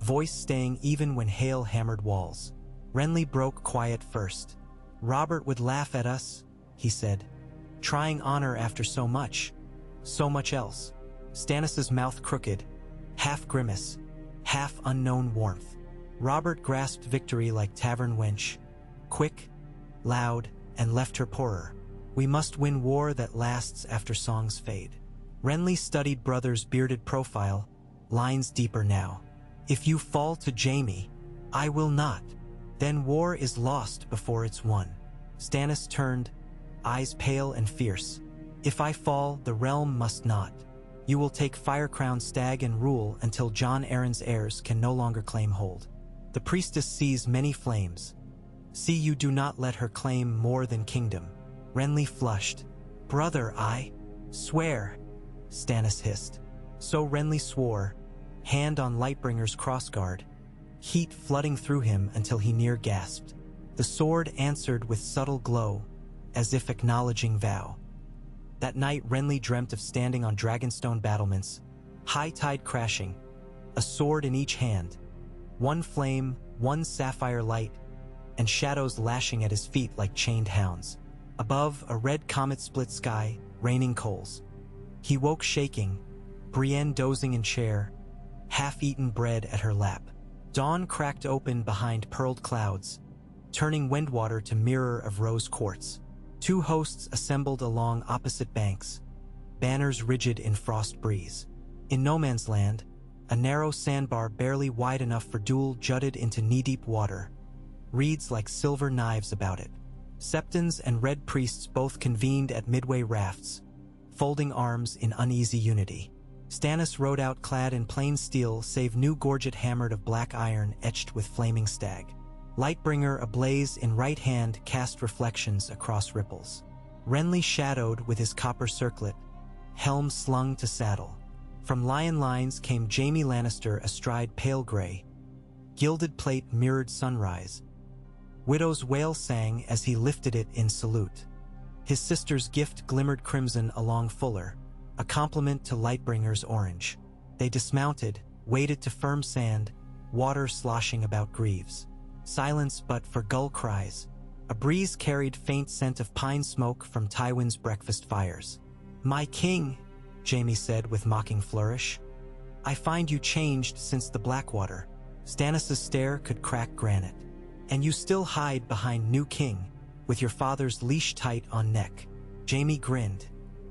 voice staying even when hail hammered walls. Renly broke quiet first. "Robert would laugh at us," he said. "Trying honor after so much else." Stannis' mouth crooked, half grimace, half unknown warmth. Robert grasped victory like tavern wench, quick, loud, and left her poorer. "We must win war that lasts after songs fade." Renly studied brother's bearded profile, lines deeper now. "If you fall to Jaime, I will not. Then war is lost before it's won." Stannis turned, eyes pale and fierce. "If I fall, the realm must not. You will take fire-crowned stag and rule until Jon Arryn's heirs can no longer claim hold." The priestess sees many flames. "See you do not let her claim more than kingdom." Renly flushed. "Brother, I swear," Stannis hissed. So Renly swore, hand on Lightbringer's crossguard, heat flooding through him until he near gasped. The sword answered with subtle glow, as if acknowledging vow. That night Renly dreamt of standing on Dragonstone battlements, high tide crashing, a sword in each hand, 1 flame, 1 sapphire light, and shadows lashing at his feet like chained hounds. Above, a red comet-split sky, raining coals. He woke shaking, Brienne dozing in chair, half-eaten bread at her lap. Dawn cracked open behind pearled clouds, turning Windwater to mirror of rose quartz. 2 hosts assembled along opposite banks, banners rigid in frost breeze. In no man's land, a narrow sandbar barely wide enough for duel jutted into knee-deep water, reeds like silver knives about it. Septons and red priests both convened at midway rafts, folding arms in uneasy unity. Stannis rode out clad in plain steel save new gorget hammered of black iron etched with flaming stag. Lightbringer ablaze in right hand cast reflections across ripples. Renly shadowed with his copper circlet, helm slung to saddle. From lion lines came Jaime Lannister astride pale gray. Gilded plate mirrored sunrise. Widow's Wail sang as he lifted it in salute. His sister's gift glimmered crimson along fuller, a compliment to Lightbringer's orange. They dismounted, waded to firm sand, water sloshing about greaves. Silence but for gull cries. A breeze carried faint scent of pine smoke from Tywin's breakfast fires. "My king," Jaime said with mocking flourish. "I find you changed since the Blackwater." Stannis' stare could crack granite. "And you still hide behind new king, with your father's leash tight on neck." Jaime grinned.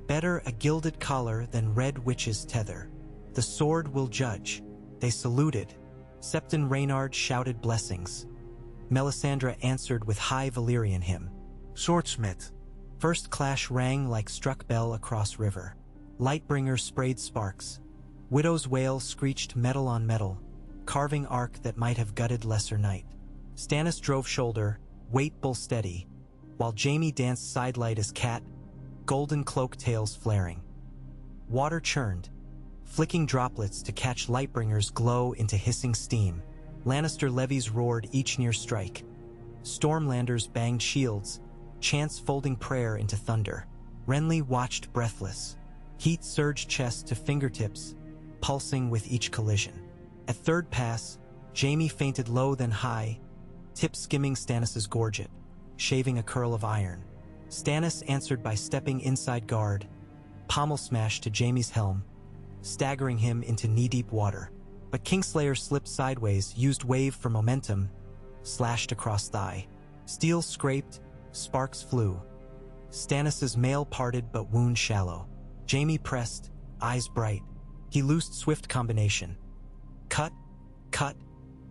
"Better a gilded collar than red witch's tether. The sword will judge." They saluted. Septon Reynard shouted blessings. Melisandre answered with high Valyrian hymn. Swordsmith. First clash rang like struck bell across river. Lightbringer sprayed sparks. Widow's wail screeched metal on metal, carving arc that might have gutted lesser knight. Stannis drove shoulder, weight bull steady, while Jaime danced sidelight as cat, golden cloak tails flaring. Water churned, flicking droplets to catch Lightbringer's glow into hissing steam. Lannister levies roared each near strike. Stormlanders banged shields, chants folding prayer into thunder. Renly watched breathless. Heat surged chest to fingertips, pulsing with each collision. At third pass, Jaime feinted low then high, tip skimming Stannis' gorget, shaving a curl of iron. Stannis answered by stepping inside guard, pommel smash to Jaime's helm, staggering him into knee-deep water. But Kingslayer slipped sideways, used wave for momentum, slashed across thigh. Steel scraped, sparks flew. Stannis' mail parted but wound shallow. Jaime pressed, eyes bright. He loosed swift combination. Cut, cut,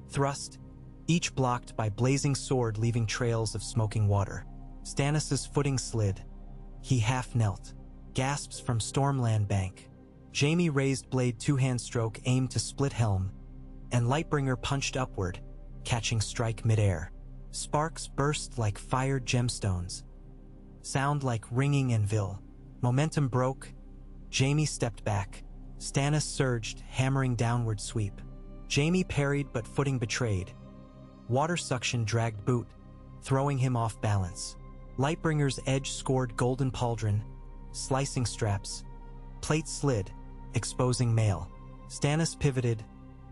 thrust, each blocked by blazing sword leaving trails of smoking water. Stannis' footing slid. He half knelt. Gasps from Stormland bank. Jaime raised blade two-hand stroke aimed to split helm, and Lightbringer punched upward, catching strike midair. Sparks burst like fired gemstones. Sound like ringing anvil. Momentum broke. Jaime stepped back. Stannis surged, hammering downward sweep. Jaime parried but footing betrayed. Water suction dragged boot, throwing him off balance. Lightbringer's edge scored golden pauldron, slicing straps. Plate slid, exposing mail. Stannis pivoted,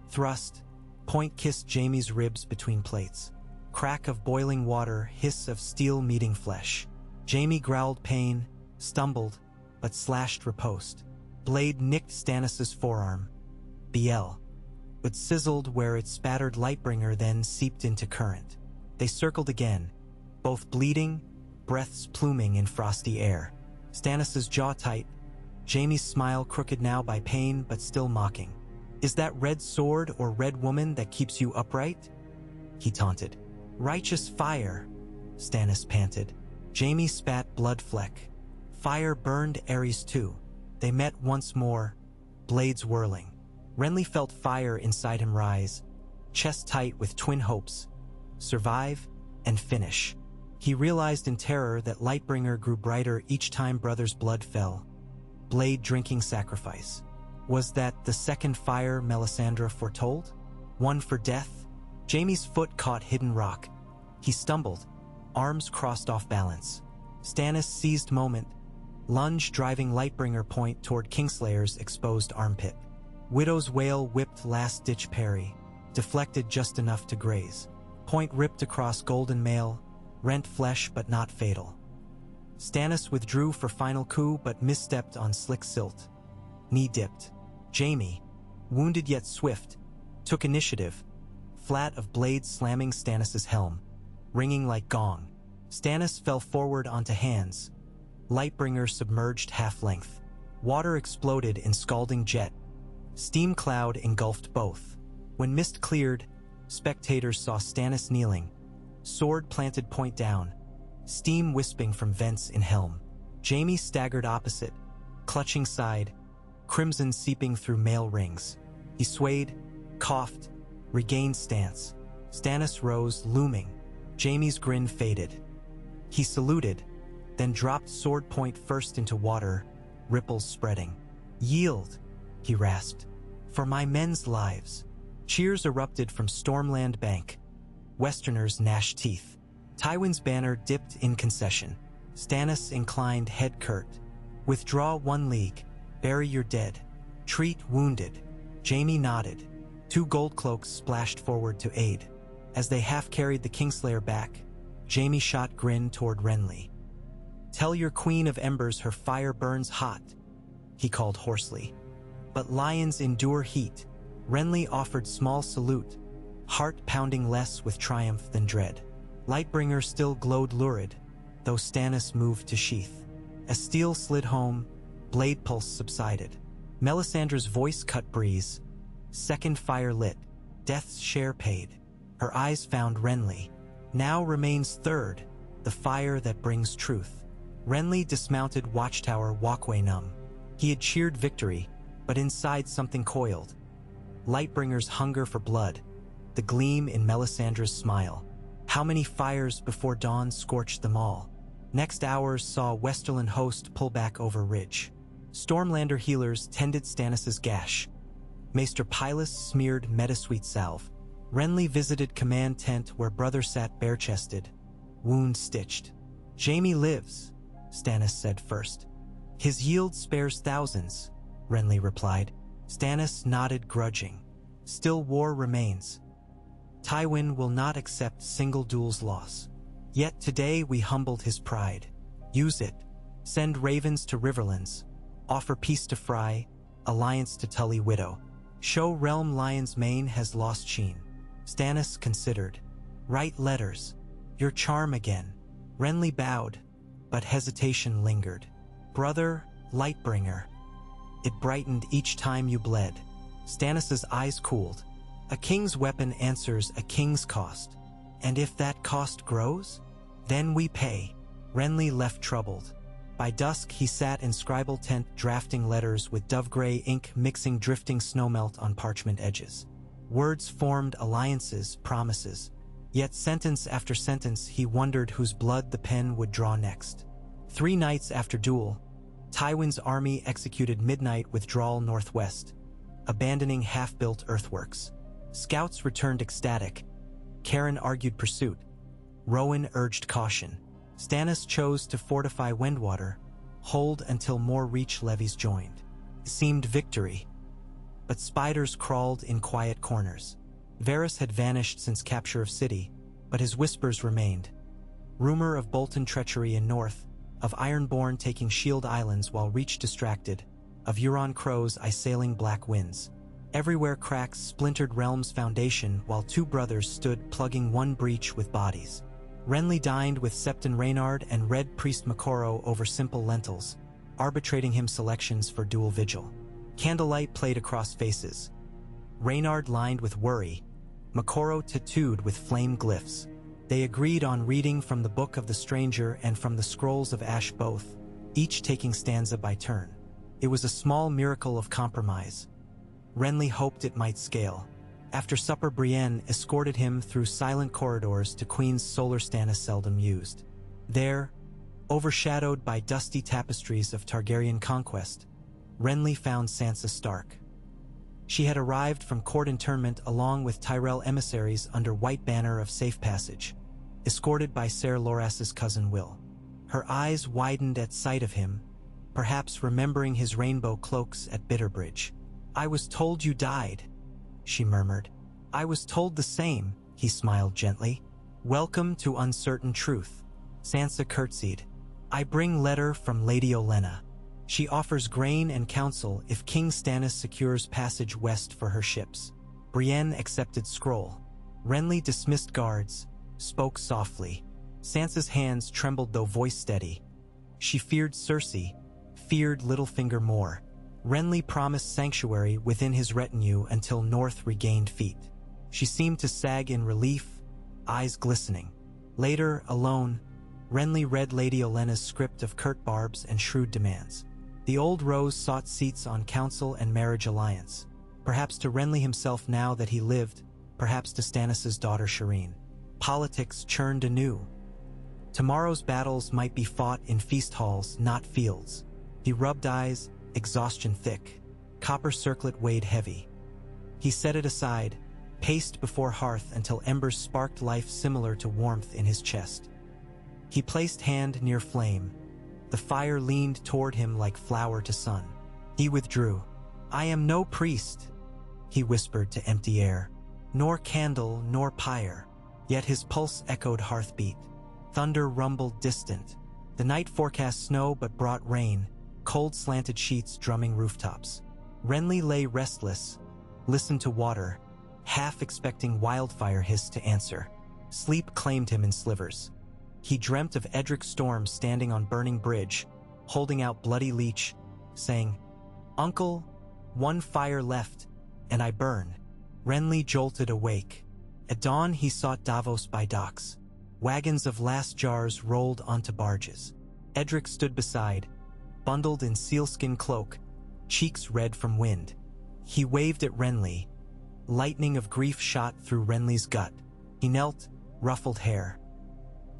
thrust, point kissed Jaime's ribs between plates. Crack of boiling water, hiss of steel meeting flesh. Jaime growled pain, stumbled, but slashed riposte. Blade nicked Stannis' forearm. BL. But sizzled where it spattered Lightbringer, then seeped into current. They circled again, both bleeding, breaths pluming in frosty air. Stannis' jaw tight, Jaime's smile crooked now by pain but still mocking. "Is that red sword or red woman that keeps you upright?" he taunted. "Righteous fire," Stannis panted. Jaime spat blood fleck. Fire burned Ares too. They met once more, blades whirling. Renly felt fire inside him rise, chest tight with twin hopes: survive and finish. He realized in terror that Lightbringer grew brighter each time brother's blood fell. Blade drinking sacrifice. Was that the second fire Melisandre foretold? One for death? Jaime's foot caught hidden rock. He stumbled, arms crossed off balance. Stannis seized moment, lunge driving Lightbringer point toward Kingslayer's exposed armpit. Widow's wail whipped last-ditch parry, deflected just enough to graze. Point ripped across golden mail, rent flesh but not fatal. Stannis withdrew for final coup but misstepped on slick silt. Knee dipped. Jaime, wounded yet swift, took initiative, flat of blade slamming Stannis' helm, ringing like gong. Stannis fell forward onto hands. Lightbringer submerged half-length. Water exploded in scalding jet. Steam cloud engulfed both. When mist cleared, spectators saw Stannis kneeling, sword planted point down, steam wisping from vents in helm. Jaime staggered opposite, clutching side, crimson seeping through mail rings. He swayed, coughed, regained stance. Stannis rose, looming. Jaime's grin faded. He saluted, then dropped sword point first into water, ripples spreading. "Yield," he rasped, "for my men's lives." Cheers erupted from Stormland bank. Westerners gnashed teeth. Tywin's banner dipped in concession. Stannis inclined head curt. "Withdraw 1 league. Bury your dead. Treat wounded. Jaime nodded. 2 gold cloaks splashed forward to aid. As they half-carried the Kingslayer back, Jaime shot Grin toward Renly. Tell your Queen of Embers her fire burns hot, he called hoarsely. But lions endure heat. Renly offered small salute, heart pounding less with triumph than dread. Lightbringer still glowed lurid, though Stannis moved to sheath. As steel slid home, blade pulse subsided. Melisandre's voice cut breeze. Second fire lit, death's share paid. Her eyes found Renly. Now remains third, the fire that brings truth. Renly dismounted Watchtower walkway numb. He had cheered victory, but inside something coiled. Lightbringer's hunger for blood, the gleam in Melisandre's smile. How many fires before dawn scorched them all? Next hours saw Westerland host pull back over ridge. Stormlander healers tended Stannis's gash. Maester Pylus smeared Metasweet salve. Renly visited command tent where brother sat bare-chested, wound stitched. Jaime lives, Stannis said first. His yield spares thousands, Renly replied. Stannis nodded grudging. Still war remains. Tywin will not accept single duel's loss. Yet today we humbled his pride. Use it. Send ravens to Riverlands. Offer peace to Fry, alliance to Tully Widow. Show realm Lion's Mane has lost sheen. Stannis considered. Write letters. Your charm again. Renly bowed, but hesitation lingered. Brother, Lightbringer. It brightened each time you bled. Stannis's eyes cooled. A king's weapon answers a king's cost. And if that cost grows, then we pay. Renly left troubled. By dusk he sat in scribal tent drafting letters with dove-gray ink mixing drifting snowmelt on parchment edges. Words formed alliances, promises. Yet sentence after sentence he wondered whose blood the pen would draw next. 3 nights after duel, Tywin's army executed midnight withdrawal northwest, abandoning half-built earthworks. Scouts returned ecstatic. Karen argued pursuit. Rowan urged caution. Stannis chose to fortify Windwater, hold until more reach levies joined. It seemed victory, but spiders crawled in quiet corners. Varys had vanished since capture of city, but his whispers remained. Rumor of Bolton treachery in north, of Ironborn taking Shield Islands while Reach distracted, of Euron crows assailing black winds. Everywhere cracks splintered Realm's foundation while 2 brothers stood plugging one breach with bodies. Renly dined with Septon Reynard and Red Priest Makoro over simple lentils, arbitrating him selections for dual vigil. Candlelight played across faces. Reynard lined with worry, Makoro tattooed with flame glyphs. They agreed on reading from the Book of the Stranger and from the Scrolls of Ash both, each taking stanza by turn. It was a small miracle of compromise. Renly hoped it might scale. After supper, Brienne escorted him through silent corridors to Queen's solar Stannis seldom used. There, overshadowed by dusty tapestries of Targaryen conquest, Renly found Sansa Stark. She had arrived from court internment along with Tyrell emissaries under white banner of safe passage, escorted by Ser Loras's cousin Will. Her eyes widened at sight of him, perhaps remembering his rainbow cloaks at Bitterbridge. I was told you died, she murmured. I was told the same, he smiled gently. Welcome to uncertain truth. Sansa curtsied. I bring letter from Lady Olenna. She offers grain and counsel if King Stannis secures passage west for her ships. Brienne accepted scroll. Renly dismissed guards, spoke softly. Sansa's hands trembled though voice steady. She feared Cersei, feared Littlefinger more. Renly promised sanctuary within his retinue until North regained feet. She seemed to sag in relief, eyes glistening. Later, alone, Renly read Lady Olenna's script of curt barbs and shrewd demands. The old rose sought seats on council and marriage alliance, perhaps to Renly himself now that he lived, perhaps to Stannis' daughter Shireen. Politics churned anew. Tomorrow's battles might be fought in feast halls, not fields. He rubbed eyes, exhaustion thick. Copper circlet weighed heavy. He set it aside, paced before hearth until embers sparked life similar to warmth in his chest. He placed hand near flame. The fire leaned toward him like flower to sun. He withdrew. "I am no priest," he whispered to empty air. "Nor candle, nor pyre." Yet his pulse echoed hearthbeat. Thunder rumbled distant. The night forecast snow but brought rain, cold slanted sheets drumming rooftops. Renly lay restless, listened to water, half expecting wildfire hiss to answer. Sleep claimed him in slivers. He dreamt of Edric Storm standing on burning bridge, holding out bloody leech, saying, "Uncle, one fire left, and I burn." Renly jolted awake. At dawn he sought Davos by docks. Wagons of last jars rolled onto barges. Edric stood beside, bundled in sealskin cloak, cheeks red from wind. He waved at Renly. Lightning of grief shot through Renly's gut. He knelt, ruffled hair.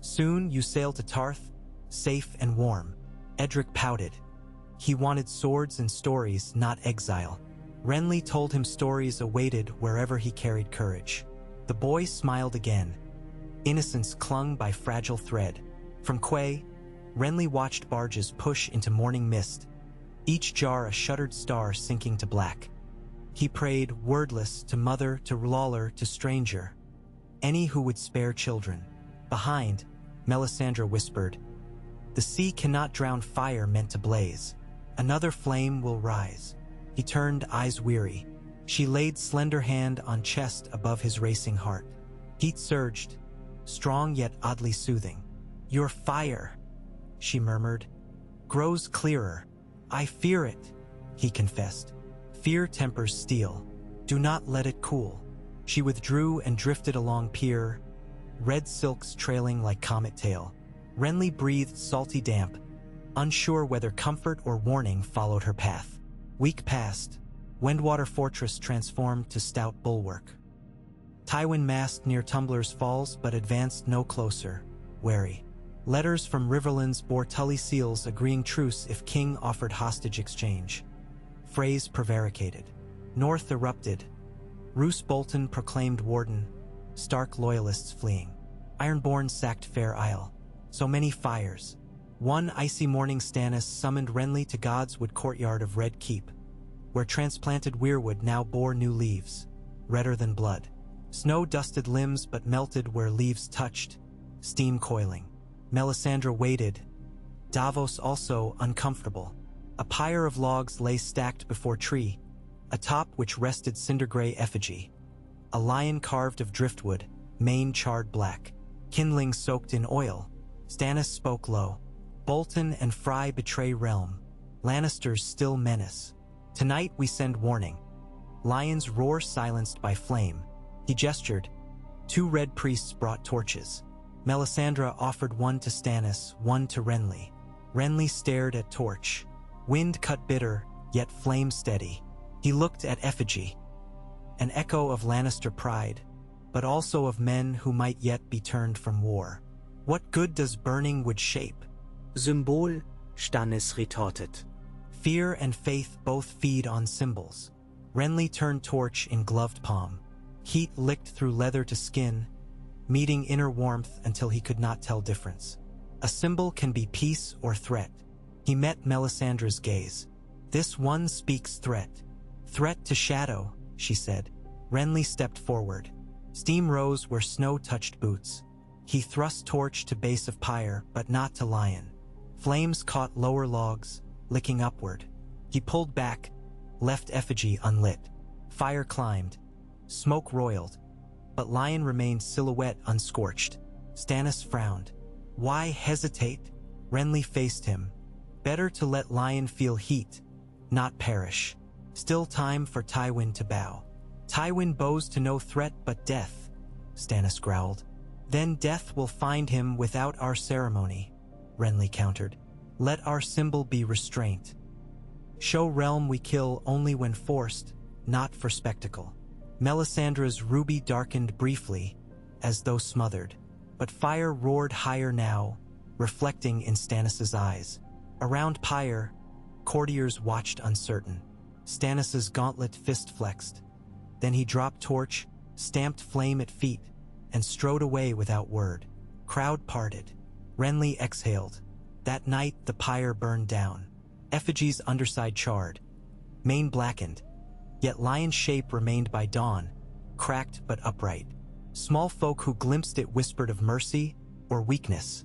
"Soon you sail to Tarth, safe and warm." Edric pouted. He wanted swords and stories, not exile. Renly told him stories awaited wherever he carried courage. The boy smiled again. Innocence clung by fragile thread. From quay, Renly watched barges push into morning mist, each jar a shuttered star sinking to black. He prayed, wordless, to mother, to lawler, to stranger, any who would spare children. Behind, Melisandre whispered, "The sea cannot drown fire meant to blaze. Another flame will rise." He turned, eyes weary. She laid slender hand on chest above his racing heart. Heat surged, strong yet oddly soothing. "Your fire," she murmured, "grows clearer." "I fear it," he confessed. "Fear tempers steel. Do not let it cool." She withdrew and drifted along pier, red silks trailing like comet tail. Renly breathed salty damp, unsure whether comfort or warning followed her path. Week passed. Windwater Fortress transformed to stout bulwark. Tywin massed near Tumbler's Falls but advanced no closer, wary. Letters from Riverlands bore Tully seals agreeing truce if King offered hostage exchange. Freys prevaricated. North erupted. Roose Bolton proclaimed warden, Stark loyalists fleeing. Ironborn sacked Fair Isle. So many fires. One icy morning Stannis summoned Renly to Godswood courtyard of Red Keep, where transplanted weirwood now bore new leaves, redder than blood. Snow dusted limbs but melted where leaves touched, steam coiling. Melisandre waited, Davos also uncomfortable. A pyre of logs lay stacked before tree, atop which rested cinder-gray effigy. A lion carved of driftwood, mane charred black, kindling soaked in oil. Stannis spoke low. "Bolton and Fry betray realm. Lannisters still menace. Tonight we send warning. Lions roar silenced by flame." He gestured. 2 red priests brought torches. Melisandre offered one to Stannis, one to Renly. Renly stared at torch. Wind cut bitter, yet flame steady. He looked at effigy. An echo of Lannister pride, but also of men who might yet be turned from war. What good does burning wood shape? Symbol, Stannis retorted. Fear and faith both feed on symbols. Renly turned torch in gloved palm. Heat licked through leather to skin, meeting inner warmth until he could not tell difference. A symbol can be peace or threat. He met Melisandre's gaze. "This one speaks threat." "Threat to shadow," she said. Renly stepped forward. Steam rose where snow touched boots. He thrust torch to base of pyre, but not to lion. Flames caught lower logs, licking upward. He pulled back, left effigy unlit. Fire climbed. Smoke roiled. But lion remained silhouette unscorched. Stannis frowned. Why hesitate? Renly faced him. Better to let lion feel heat, not perish. Still time for Tywin to bow. Tywin bows to no threat but death, Stannis growled. Then death will find him without our ceremony, Renly countered. Let our symbol be restraint. Show realm we kill only when forced, not for spectacle. Melisandre's ruby darkened briefly, as though smothered, but fire roared higher now, reflecting in Stannis's eyes. Around pyre, courtiers watched uncertain. Stannis's gauntlet fist flexed. Then he dropped torch, stamped flame at feet, and strode away without word. Crowd parted. Renly exhaled. That night the pyre burned down. Effigy's underside charred. mane blackened, yet lion's shape remained by dawn, cracked but upright. Small folk who glimpsed it whispered of mercy or weakness.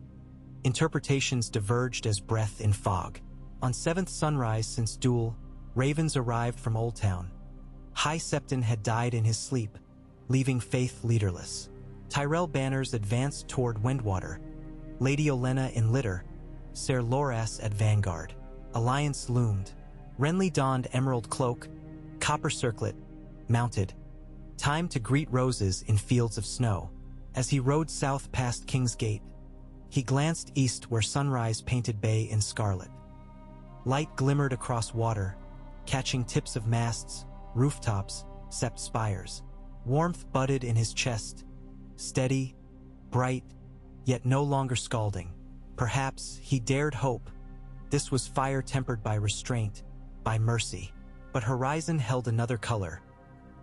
Interpretations diverged as breath in fog. On seventh sunrise since duel, ravens arrived from Old Town. High Septon had died in his sleep, leaving Faith leaderless. Tyrell banners advanced toward Windwater, Lady Olenna in litter, Ser Loras at vanguard. Alliance loomed. Renly donned emerald cloak, copper circlet, mounted. Time to greet roses in fields of snow. As he rode south past King's Gate, he glanced east where sunrise painted bay in scarlet. Light glimmered across water, catching tips of masts, rooftops, sept spires. Warmth budded in his chest, steady, bright, yet no longer scalding. Perhaps he dared hope. This was fire tempered by restraint, by mercy. But horizon held another color.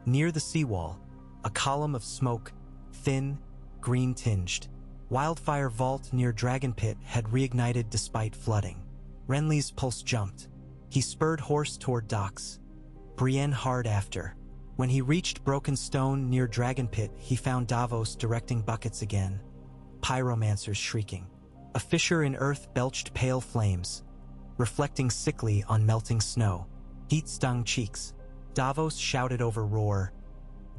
Near the seawall, a column of smoke, thin, green-tinged. Wildfire vault near Dragon Pit had reignited despite flooding. Renly's pulse jumped. He spurred horse toward docks, Brienne hard after. When he reached Broken Stone near Dragon Pit, he found Davos directing buckets again, pyromancers shrieking. A fissure in earth belched pale flames, reflecting sickly on melting snow. Heat stung cheeks. Davos shouted over roar.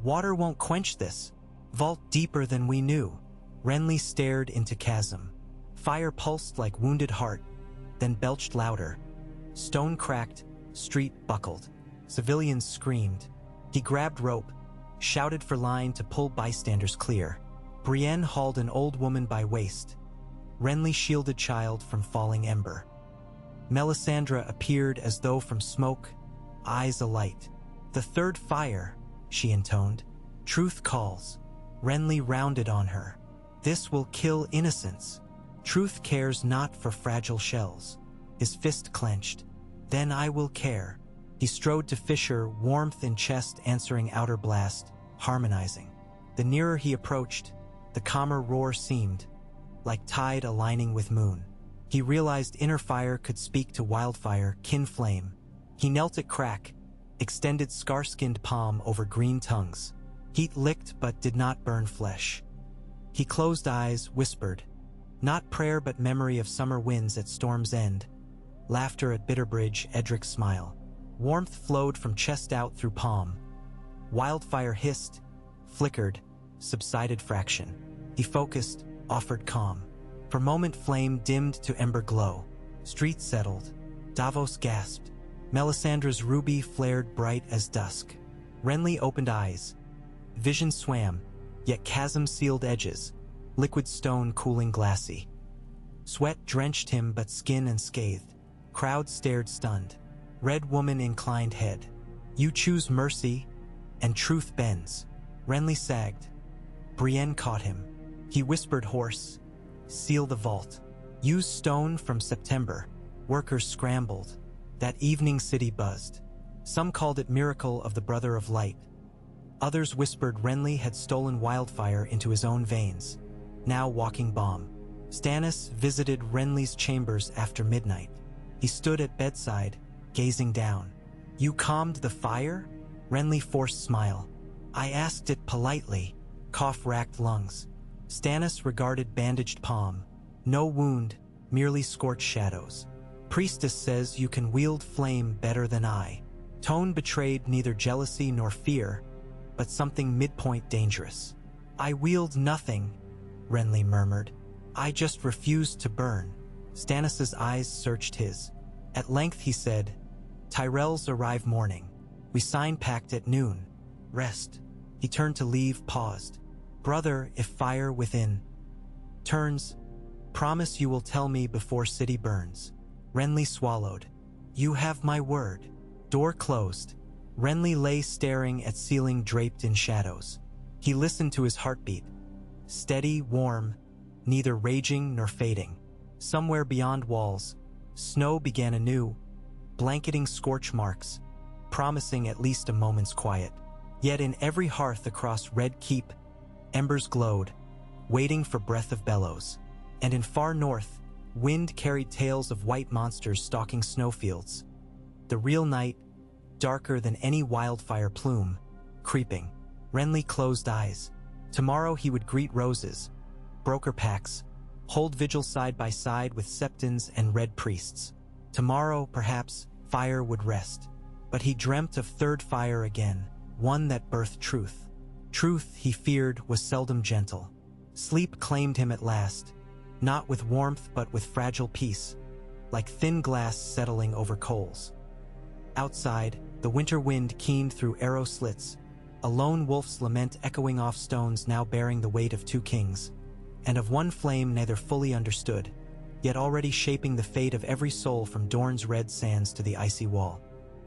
Water won't quench this. Vault deeper than we knew. Renly stared into chasm. Fire pulsed like wounded heart, then belched louder. Stone cracked, street buckled. Civilians screamed. He grabbed rope, shouted for line to pull bystanders clear. Brienne hauled an old woman by waist. Renly shielded child from falling ember. Melisandre appeared as though from smoke, eyes alight. The third fire, she intoned. Truth calls. Renly rounded on her. This will kill innocence. Truth cares not for fragile shells. His fist clenched. Then I will care. He strode to fissure, warmth in chest answering outer blast, harmonizing. The nearer he approached, the calmer roar seemed, like tide aligning with moon. He realized inner fire could speak to wildfire, kin flame. He knelt at crack, extended scar-skinned palm over green tongues. Heat licked but did not burn flesh. He closed eyes, whispered, not prayer but memory of summer winds at storm's end. Laughter at Bitterbridge, Edric's smile. Warmth flowed from chest out through palm. Wildfire hissed, flickered, subsided fraction. He focused, offered calm. For moment flame dimmed to ember glow. Street settled. Davos gasped. Melisandre's ruby flared bright as dusk. Renly opened eyes. Vision swam, yet chasm-sealed edges. Liquid stone cooling glassy. Sweat drenched him but skin unscathed. Crowd stared stunned. Red woman inclined head. You choose mercy, and truth bends. Renly sagged. Brienne caught him. He whispered hoarse. Seal the vault. Use stone from September. Workers scrambled. That evening city buzzed. Some called it miracle of the brother of light. Others whispered Renly had stolen wildfire into his own veins. Now walking bomb. Stannis visited Renly's chambers after midnight. He stood at bedside, gazing down. You calmed the fire? Renly forced smile. I asked it politely. Cough-racked lungs. Stannis regarded bandaged palm. No wound, merely scorched shadows. Priestess says you can wield flame better than I. Tone betrayed neither jealousy nor fear, but something midpoint dangerous. I wield nothing, Renly murmured. I just refused to burn. Stannis's eyes searched his. At length he said, Tyrells arrive morning. We sign pact at noon. Rest. He turned to leave, paused. Brother, if fire within turns, promise you will tell me before city burns. Renly swallowed. You have my word. Door closed. Renly lay staring at ceiling draped in shadows. He listened to his heartbeat. Steady, warm, neither raging nor fading. Somewhere beyond walls, snow began anew, blanketing scorch marks, promising at least a moment's quiet. Yet in every hearth across Red Keep, embers glowed, waiting for breath of bellows. And in far north, wind carried tales of white monsters stalking snowfields. The real night, darker than any wildfire plume, creeping. Renly closed eyes. Tomorrow he would greet roses, broker packs, hold vigil side by side with septons and red priests. Tomorrow, perhaps, fire would rest. But he dreamt of third fire again, one that birthed truth. Truth, he feared, was seldom gentle. Sleep claimed him at last, not with warmth but with fragile peace, like thin glass settling over coals. Outside, the winter wind keened through arrow slits, a lone wolf's lament echoing off stones now bearing the weight of two kings, and of one flame neither fully understood, yet already shaping the fate of every soul from Dorne's red sands to the icy wall.